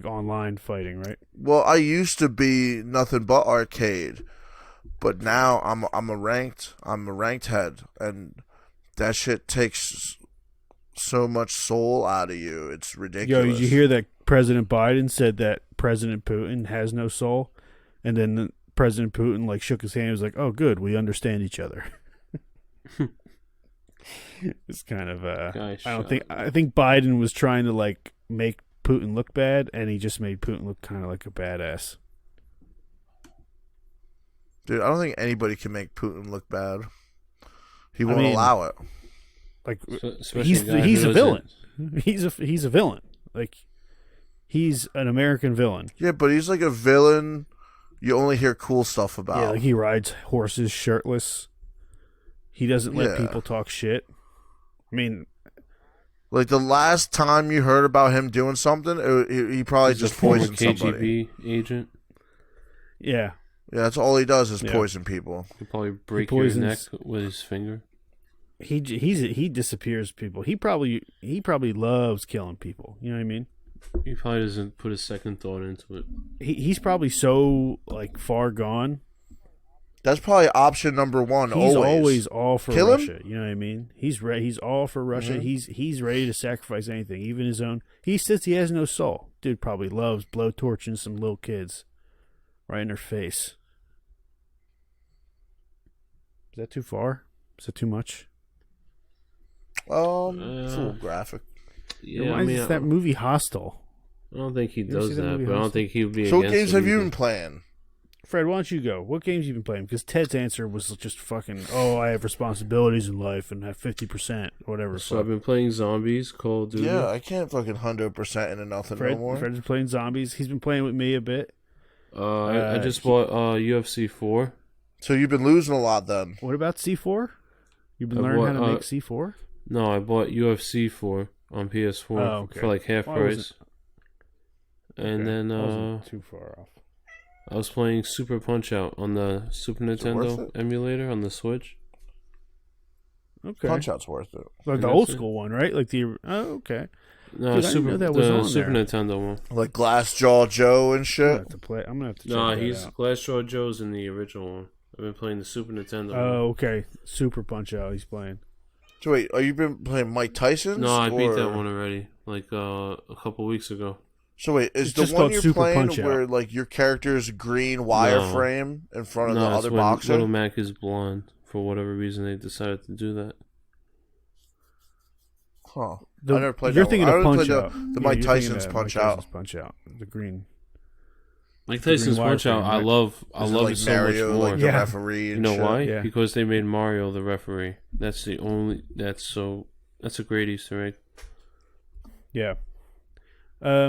online fighting, right? Well, I used to be nothing but arcade, but now I'm a ranked head, and that shit takes so much soul out of you. It's ridiculous. Yo, did you hear that President Biden said that President Putin has no soul? And then President Putin shook his hand and was like, "Oh, good, we understand each other." It's kind of I think Biden was trying to make Putin look bad, and he just made Putin look kind of like a badass. Dude, I don't think anybody can make Putin look bad. He won't allow it. Like Especially he's guy a who villain. doesn't- He's a villain. Like he's an American villain. Yeah, but he's like a villain you only hear cool stuff about. Yeah, like he rides horses shirtless. He doesn't let people talk shit. I mean, like the last time you heard about him doing something, he probably He's just a former poisoned somebody. KGB agent. yeah. Yeah, that's all he does is poison people. He'll probably break your neck with his finger. He disappears people. He probably loves killing people. You know what I mean? He probably doesn't put a second thought into it. He's probably so like far gone. That's probably option number one. He's always all for Kill him? Russia. You know what I mean? He's all for Russia. Mm-hmm. He's ready to sacrifice anything, even his own. He says he has no soul. Dude probably loves blowtorching some little kids right in their face. Is that too far? Is that too much? It's a little graphic. It reminds us of that movie Hostel. I don't think he ever does see that that, movie but I don't Hostel? think he would be. So what against games it have you either. been playing? Fred, why don't you go? What games you been playing? Because Ted's answer was just fucking, I have responsibilities in life and have 50% or whatever. So I've been playing Zombies, Call of Duty. Yeah, I can't fucking 100% into nothing no more. Fred's been playing Zombies. He's been playing with me a bit. I just bought UFC 4. So you've been losing a lot then. What about C4? You've been I learning how bought, to make C4? No, I bought UFC 4 on PS4 for like half price. And then I wasn't too far off. I was playing Super Punch Out on the Super worth Nintendo it? emulator on the Switch. Okay. Punch Out's worth it. Like the And old that's it. school one, right? Like the okay. No, Dude, I didn't know that was the on Super there. Nintendo one. Like Glassjaw Joe and I'm shit. gonna have to play. I'm gonna have to check No, that he's out. Glassjaw Joe's in the original one. I've been playing the Super Nintendo one. Oh, okay. Super Punch Out. He's playing. So wait, are you been playing Mike Tyson's? No, I beat or- that one already, like a couple weeks ago. So wait, is It's the just one called you're Super playing Punch-Out. where like your character's green wireframe in front of the it's other when boxer? Little Mac is blonde. For whatever reason, they decided to do that. Huh. The- I never played You're that thinking one. I of only Punch played Out. the Yeah, Mike you're thinking Tyson's of Punch Mike Out. Tyson's Punch Out. The green. Mike Tyson's green Punch Out, wireframe, I right? love Is it it like so Mario, much more. like the Yeah. referee and You know shit? why? Yeah. Because they made Mario the referee. That's the only. That's a great Easter egg. Yeah. Yeah.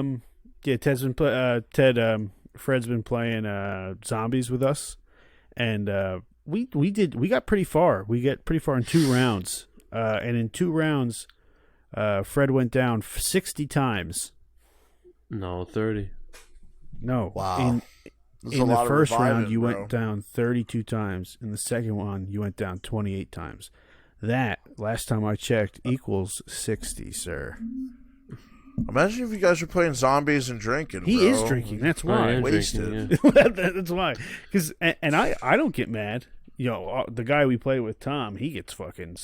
Fred's been playing Zombies with us, and we got pretty far. We get pretty far in 2 rounds, and in 2 rounds, Fred went down 60 times. No, 30. No. Wow. There's a In the lot of first round, reviving, you bro. went down 32 times. In the second one, you went down 28 times. That, last time I checked, equals 60, sir. Imagine if you guys were playing zombies and drinking. He bro. is drinking. That's I why. am wasted. drinking, yeah. That's why. Because and I don't get mad. You know, the guy we play with, Tom, he gets fucking.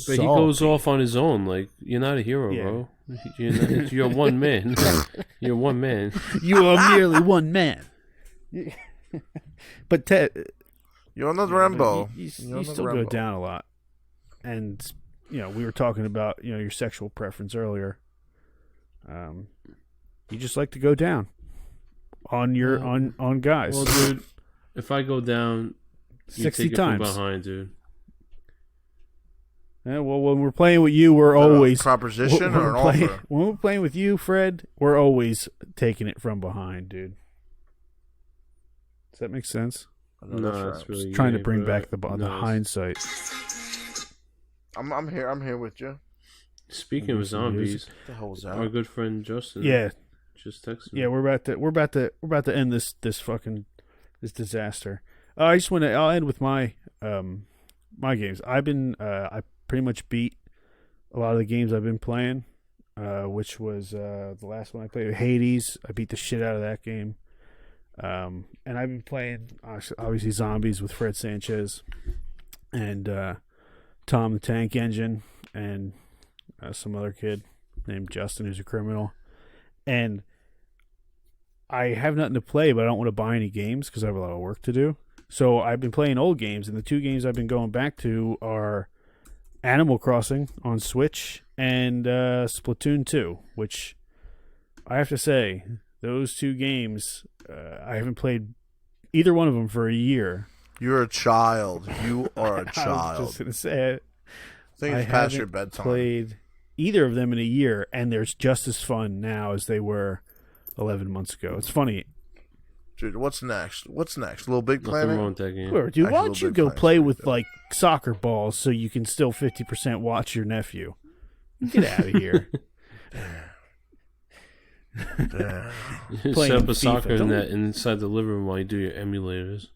But he goes off on his own. Like, you're not a hero, Yeah. bro. You're one man. You're one man. You are merely one man. But Ted, You're on the Rambo. You You're on the still go Rambo. down a lot. And we were talking about your sexual preference earlier. You just like to go down on your on guys. Well, dude, if I go down, you 60 take it times. from behind, dude. Yeah, well, when we're playing with you, we're always proposition when or an we're playing- offer? When we're playing with you, Fred, we're always taking it from behind, dude. Does that make sense? I know No, that's that's right. really Trying to gay, bring bro. back the No, hindsight. I'm here. I'm here with you. Speaking of zombies, What the hell was our that? good friend Justin Yeah, just texted me. yeah, we're about to end this disaster. I'll end with my my games. I pretty much beat a lot of the games I've been playing, which was the last one I played, Hades. I beat the shit out of that game. And I've been playing obviously Zombies with Fred Sanchez and Tom the Tank Engine and some other kid named Justin who's a criminal. And I have nothing to play, but I don't want to buy any games because I have a lot of work to do. So I've been playing old games, and the 2 games I've been going back to are Animal Crossing on Switch and Splatoon 2, which I have to say, those 2 games, I haven't played either one of them for a year. You're a child. You are a child. I was just going to say it. I think it's past your bedtime. Played either of them in a year, and they're just as fun now as they were 11 months ago. It's funny. Dude, what's next? Little Big Planet? Nothing wrong with that game. Dude, Actually, why don't Little you Big go Planet's play pretty with, good. like, soccer balls so you can still 50% watch your nephew? Get out of here. Damn. Set Playing up a FIFA. soccer Don't- net inside the living room while you do your emulators.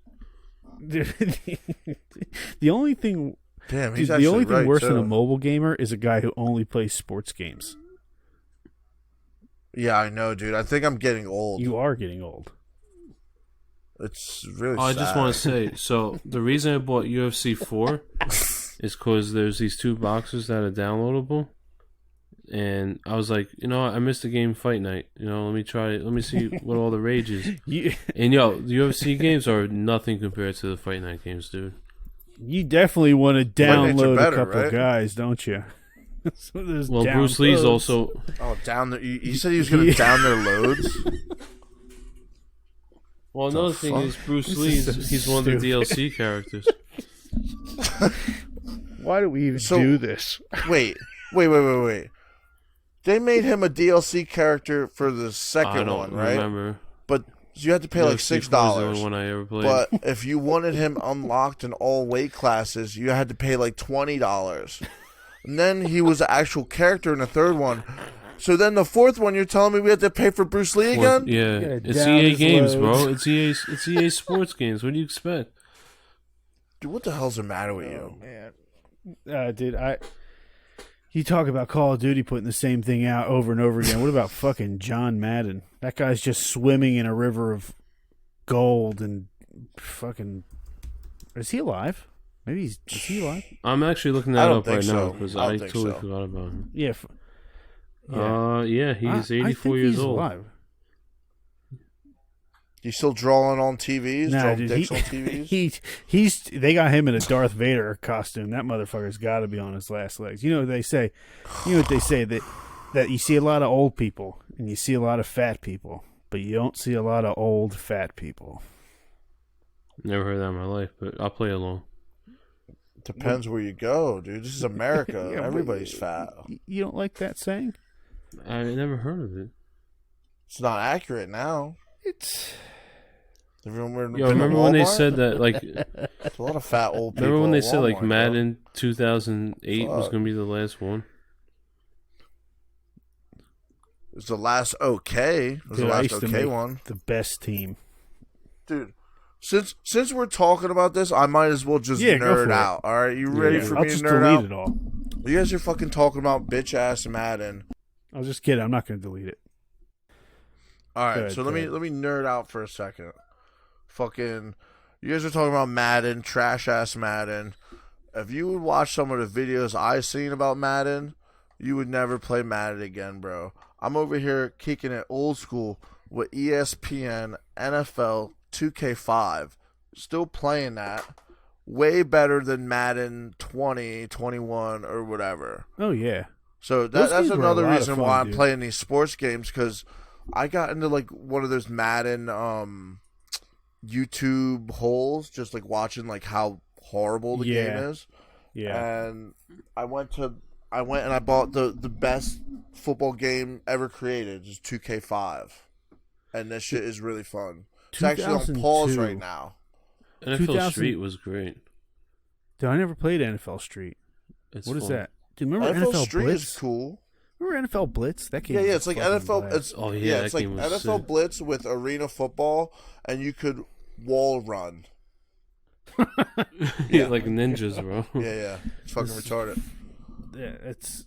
The only thing... Damn, Dude, he's the actually only thing right, worse too. than a mobile gamer is a guy who only plays sports games. Yeah, I know, dude. I think I'm getting old. You are getting old. It's really Oh, I sad. just want to say, so the reason I bought UFC 4 is because there's these 2 boxes that are downloadable. And I was like, you know what? I missed the game Fight Night. You know, let me see what all the rage is. And yo, the UFC games are nothing compared to the Fight Night games, dude. You definitely want to Nights are download better, a couple right? guys, don't you? So there's Well, Bruce Lee's downloads. Oh, also down there. You said he was going to down their loads? Well, another thing fuck? is Bruce This Lee. is so He's one of the stupid. DLC characters. Why do we even So- do this? Wait. They made him a DLC character for the I second don't one, right? remember. But you had to pay like UFC 4 is the $6. only one I ever played. But if you wanted him unlocked in all weight classes, you had to pay like $20. And then he was an actual character in the third one. So then the fourth one, you're telling me we had to pay for Bruce Lee again? Yeah, Gotta it's down EA his games, loads. bro. It's EA Sports games. What do you expect? Dude, what the hell's the matter with Oh, you? man. Dude, you talk about Call of Duty putting the same thing out over and over again. What about fucking John Madden? That guy's just swimming in a river of gold and fucking... Is he alive? Maybe is he alive? I'm actually looking I that don't up right think now so. because I don't I think totally so. forgot about him. Yeah. Yeah, he's I 84 think years he's old. alive. You still drawing on TVs? Nah, drawing dude, dicks on TVs? he's they got him in a Darth Vader costume. That motherfucker's got to be on his last legs. You know what they say? That you see a lot of old people and you see a lot of fat people, but you don't see a lot of old fat people. Never heard that in my life, but I'll play along. Depends where you go, dude. This is America. Yeah, but- Everybody's fat. You don't like that saying? I never heard of it. It's not accurate now. It's Everyone, Yo, remember when they Walmart? said that, like, There's a lot of fat old people. remember when they at said, like, Walmart, Madden 2008 was Fuck. going to be the last one? It was the last okay. It was Dude, the I last used to okay make one. the best team. Dude, since we're talking about this, I might as well just Yeah, go for nerd it. out. All right, you ready Yeah, for I'll me to just nerd delete out? it all. You guys are fucking talking about bitch ass Madden. I was just kidding. I'm not going to delete it. All right, Good, so good. let me nerd out for a second. Fucking, you guys are talking about Madden, trash ass Madden. If you would watch some of the videos I've seen about Madden, you would never play Madden again, bro. I'm over here kicking it old school with E ESPN, NFL, 2K5. Still playing that. Way better than Madden 20, 21, or whatever. Oh, yeah. So Those that's games were a another lot of reason fun, why I'm dude. playing these sports games, because I got into like one of those Madden YouTube holes, just like watching like how horrible the Yeah. game is. Yeah. And I went and I bought the best football game ever created, just 2K5. And this shit is really fun. It's actually on pause 2002. right now. NFL 2000 Street was great. Dude, I never played NFL Street. It's What is fun. that? Dude, remember NFL NFL Street Blitz? is cool. Remember NFL Blitz? That game. Yeah, was it's like fucking NFL. blast. It's Oh, yeah, it's that like game was NFL sick. Blitz with arena football, and you could wall run. Yeah, like ninjas, bro. Yeah, it's fucking retarded. Yeah, it's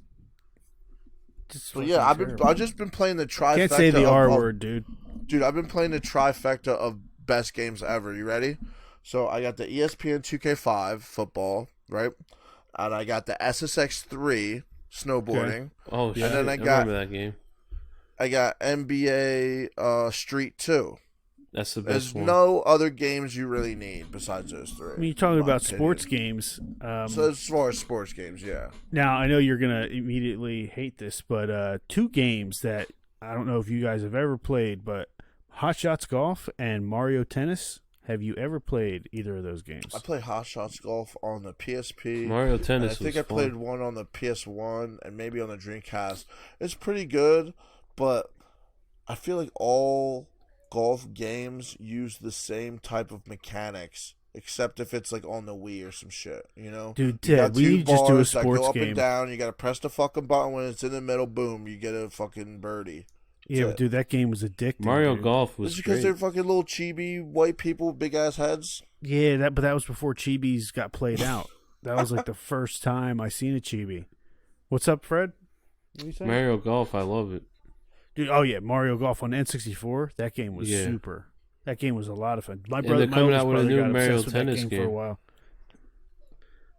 just. But yeah, fucking I've just been playing the trifecta. Can't say the of- R of- word, dude. dude. I've been playing the trifecta of best games ever. You ready? So I got the E ESPN 2K5 football, right? And I got the SSX3 snowboarding. Oh, shit. then I I got- remember that game. I got NBA Street 2. That's the There's best one. no other games you really need besides those three. I mean, you're talking in my about opinion. sports games. So as far as sports games, yeah. Now I know you're gonna immediately hate this, but two games that I don't know if you guys have ever played, but Hot Shots Golf and Mario Tennis. Have you ever played either of those games? I played Hot Shots Golf on the PSP. Mario Tennis I think was I played fun. one on the PS1 and maybe on the Dreamcast. It's pretty good, but I feel like all golf games use the same type of mechanics, except if it's like on the Wii or some shit, you know? Dude, You got Ted, we two need to just do a bars that sports go up game. and down. You got to press the fucking button when it's in the middle. Boom, you get a fucking birdie. Yeah, but dude, that game was addicting. Mario dude. Golf was It's because great. they're fucking little chibi white people with big ass heads. Yeah, but that was before chibis got played out. That was like the first time I seen a chibi. What's up, Fred? What are you saying? Mario Golf, I love it. Dude, oh yeah, Mario Golf on N64. That game was Yeah. super. That game was a lot of fun. My And brother, they're my coming oldest out with a brother new got Mario obsessed with that Tennis game for game. a while.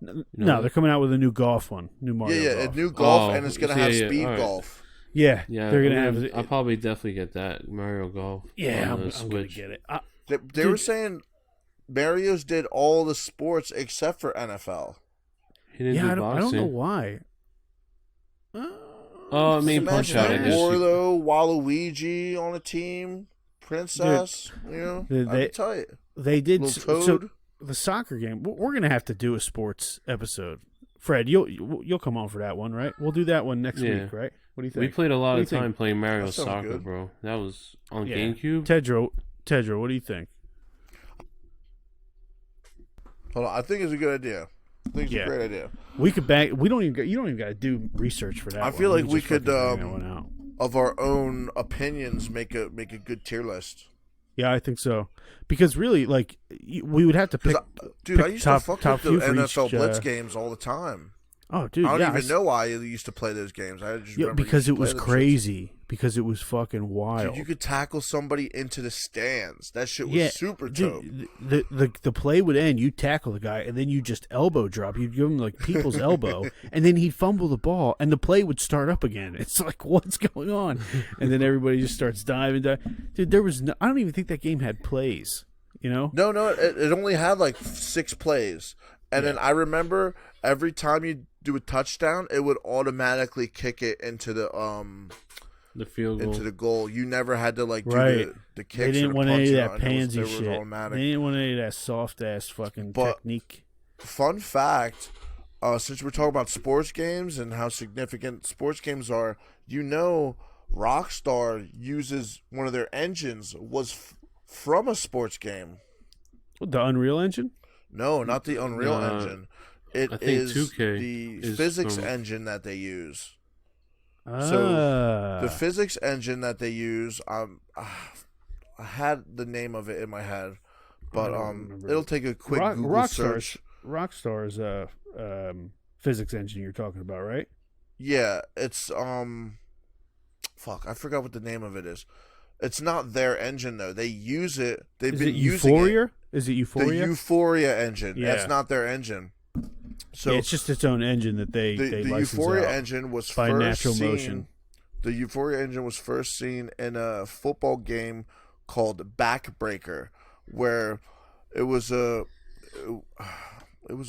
know No, that? they're coming out with a new golf one, new Mario Yeah, Golf. a new golf, Oh, and it's gonna yeah, have yeah, speed alright. golf. Yeah, Yeah, they're gonna have. I'll probably definitely get that Mario Golf. Yeah, on I'm the gonna Switch. get it. They were saying Mario's did all the sports except for NFL. He didn't Yeah, do I don't boxing. know why. Oh, I mean, Just Punch imagine Out. I that guess. Wario, Waluigi on a team, Princess. You know, Dude, that'd be tight. They did. Little So Toad. the soccer game. We're gonna have to do a sports episode. Fred, you'll come on for that one, right? We'll do that one next Yeah. week, right? What do you think? We played a lot What of do you time think? playing Mario That sounds Soccer, good. bro. That was on Yeah. GameCube. Tedro, what do you think? Hold on, I think it's a good idea. I think it's Yeah. a great idea. We could back. We don't even. You don't even got to do research for that. I one. feel like we just could, fucking bang that one out. Of our own opinions, make a good tier list. Yeah, I think so. Because really, like, we would have to pick. Dude, I pick used top- to fuck top with the few for NFL each, Blitz games all the time. Oh, dude, I don't yeah, even know why you used to play those games. I just Yeah, remember you because used it to was play them crazy. Because it was fucking shits. wild. Dude, you could tackle somebody into the stands. That shit was Yeah, super dope. dude, the play would end. You tackle the guy, and then you just elbow drop. You'd give him like people's elbow, and then he'd fumble the ball, and the play would start up again. It's like, what's going on? And then everybody just starts diving. Dude, there was no. I don't even think that game had plays. You know? No, it only had like 6 plays. And then I remember every time you do a touchdown, it would automatically kick it into the field goal. into the goal. You never had to like do Right. the kicks. They didn't or the want any punching of out, that and pansy it was shit. automatic. They didn't want any of that soft ass fucking But- technique. Fun fact, since we're talking about sports games and how significant sports games are, you know, Rockstar uses one of their engines was from a sports game. The Unreal Engine. No, not the Unreal No, Engine. It I think is 2K the is physics from- engine that they use. Ah. The physics engine that they use, I had the name of it in my head, but don't remember. it'll take a quick Google search. Rockstar's physics engine you're talking about, right? Yeah, it's fuck, I forgot what the name of it is. It's not their engine though. They use it. They've Is been it using Euphoria? it. Is it The Euphoria? Euphoria engine. Yeah. That's not their engine. So Yeah, it's just its own engine that they the license Euphoria out engine was by first Natural seen, Motion. The Euphoria engine was first seen in a football game called Backbreaker, where it was a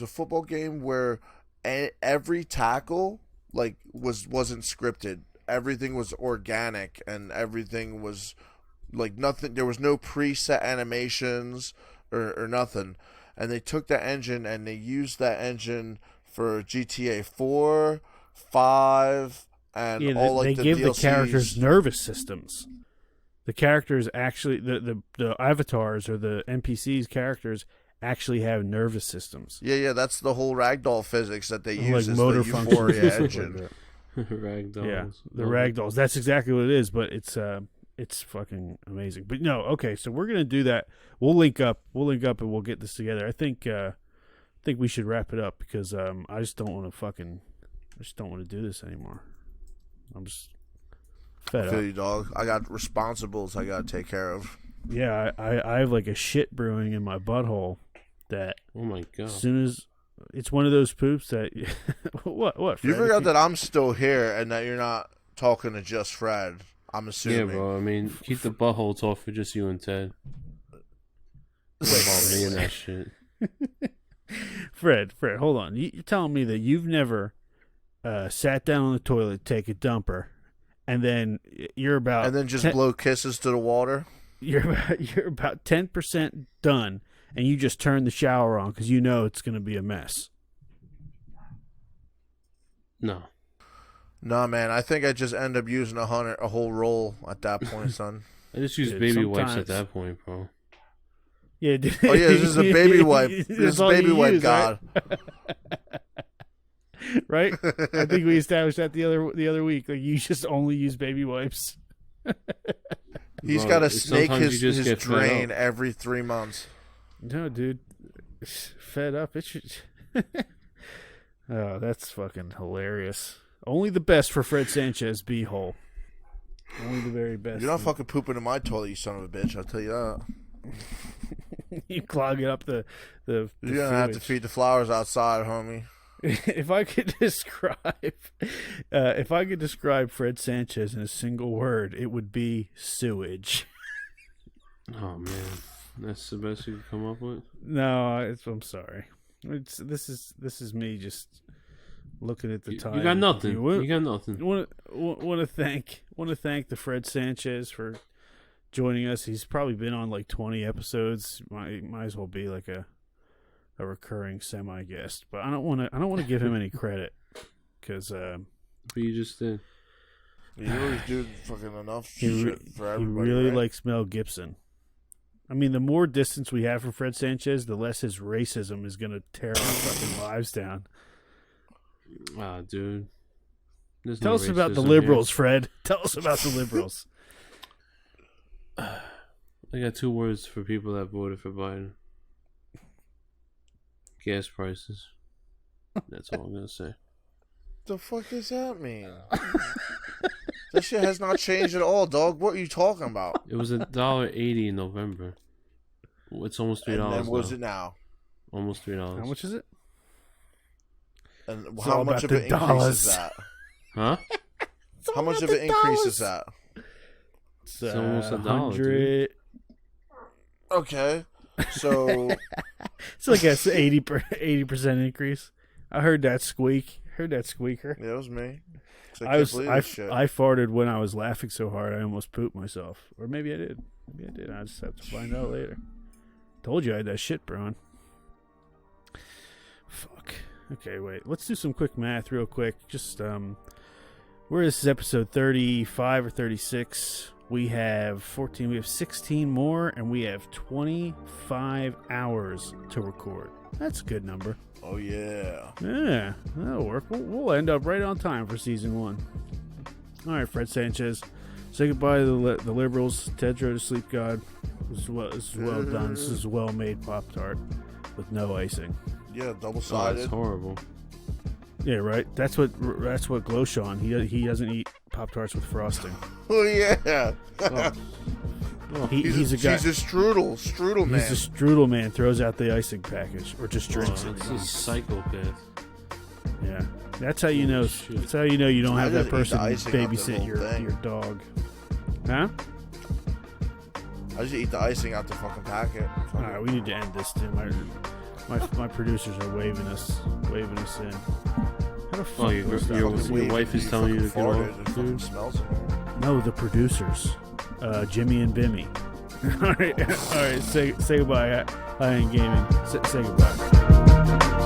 football game where every tackle like wasn't scripted. Everything was organic and everything was like nothing. There was no preset animations or nothing. And they took that engine and they used that engine for GTA 4, 5, and Yeah, all like they the give DLCs. the characters nervous systems. The characters actually, the avatars or the NPCs characters actually have nervous systems. Yeah, that's the whole ragdoll physics that they Like use is motor the functions. Euphoria and stuff like engine. that. Ragdolls. Yeah, the Love it. ragdolls. That's exactly what it is, but it's fucking amazing. But no, okay, so we're gonna do that. We'll link up. And we'll get this together. I think we should wrap it up because I just don't want to do this anymore. I'm just fed I feel up. you, dog. I got responsibles I got to take care of. Yeah, I have like a shit brewing in my butthole that Oh my god. as soon as it's one of those poops that what You Fred? forgot that I'm still here and that you're not talking to just Fred. I'm Yeah, assuming. bro. I mean, keep the butthole talk for just you and Ted. About me and that shit. Fred, hold on. You're telling me that you've never sat down on the toilet, take a dumper, and then you're about And then just blow kisses to the water. you're about 10% done, and you just turn the shower on because you know it's going to be a mess. No. Nah, man. I think I just end up using a whole roll at that point, son. I just use Dude, baby wipes sometimes- at that point, bro. Yeah. Dude. Oh yeah, this is a baby wipe. This That's is all you baby wipe use, god. Right? I think we established that the other week. Like, you just only use baby wipes. He's Bro, got to snake sometimes you just his get fed drain up. every 3 months. No, dude. Fed up. It should. Oh, that's fucking hilarious. Only the best for Fred Sanchez B-hole. Only the very best. You're not fucking pooping in my toilet, you son of a bitch. I'll tell you that. You clogging up the You're gonna have to sewage. feed the flowers outside, homie. If I could describe Fred Sanchez in a single word, it would be sewage. Oh man, that's the best you could come up with. No, I'm sorry. This is me just looking at the time. You got nothing. You You got nothing. want to thank the Fred Sanchez for joining us. He's probably been on like 20 episodes. Might as well be like a recurring semi guest. But I don't want to give him any credit because But you just did. You always do fucking enough he shit for everybody. really right? likes Mel Gibson. I mean, the more distance we have from Fred Sanchez, the less his racism is going to tear our fucking lives down. Ah, dude. There's Tell no us about the racism liberals, Fred. Tell us about the liberals. here. I got 2 words for people that voted for Biden. Gas prices. That's all I'm gonna say. The fuck does that mean? That shit has not changed at all, dog. What are you talking about? It was $1.80 in November. It's almost $3 And then what's now. it now? Almost $3. How much is it? And It's how all much about of an the increase dollars. is that? Huh? How much of an increase is that? It's almost $1, 100. Okay. So It's like a 80% increase. I heard that squeak. Heard that squeaker. yeah, it was me. So I can't was believe I, this shit. I farted when I was laughing so hard I almost pooped myself. Or maybe I did. Maybe I did. I just have to find out later. Told you I had that shit, bro. Fuck. Okay, wait. Let's do some quick math real quick. Just where is this episode 35 or 36? We have 14. We have 16 more, and we have 25 hours to record. That's a good number. Oh yeah. Yeah, that'll work. We'll end up right on time for season 1. All right, Fred Sanchez. Say goodbye to the liberals. Ted drove to sleep, God. This is well done. This is a well-made Pop-Tart with no icing. Yeah, double Oh, that's sided. horrible. Yeah, right. That's what Glowshon. He doesn't eat Pop-Tarts with frosting. Oh yeah. He's a guy. He's a strudel man. He's a strudel man. Throws out the icing package or just drinks Oh, it. that's a psychopath. Yeah, that's how you know. Oh, shit. That's how you know you don't I have just that eat the person icing off the babysit whole your thing. dog. Huh? I just eat the icing out the fucking packet. All right, we need to end this too. My producers are waving us in. How the fuck Oh, your was that? your Fucking wife is telling you to get farted. off, It fucking dude. smells in here. No, the producers, Jimmy and Bimmy. All right. Say goodbye. I ain't gaming. Say goodbye.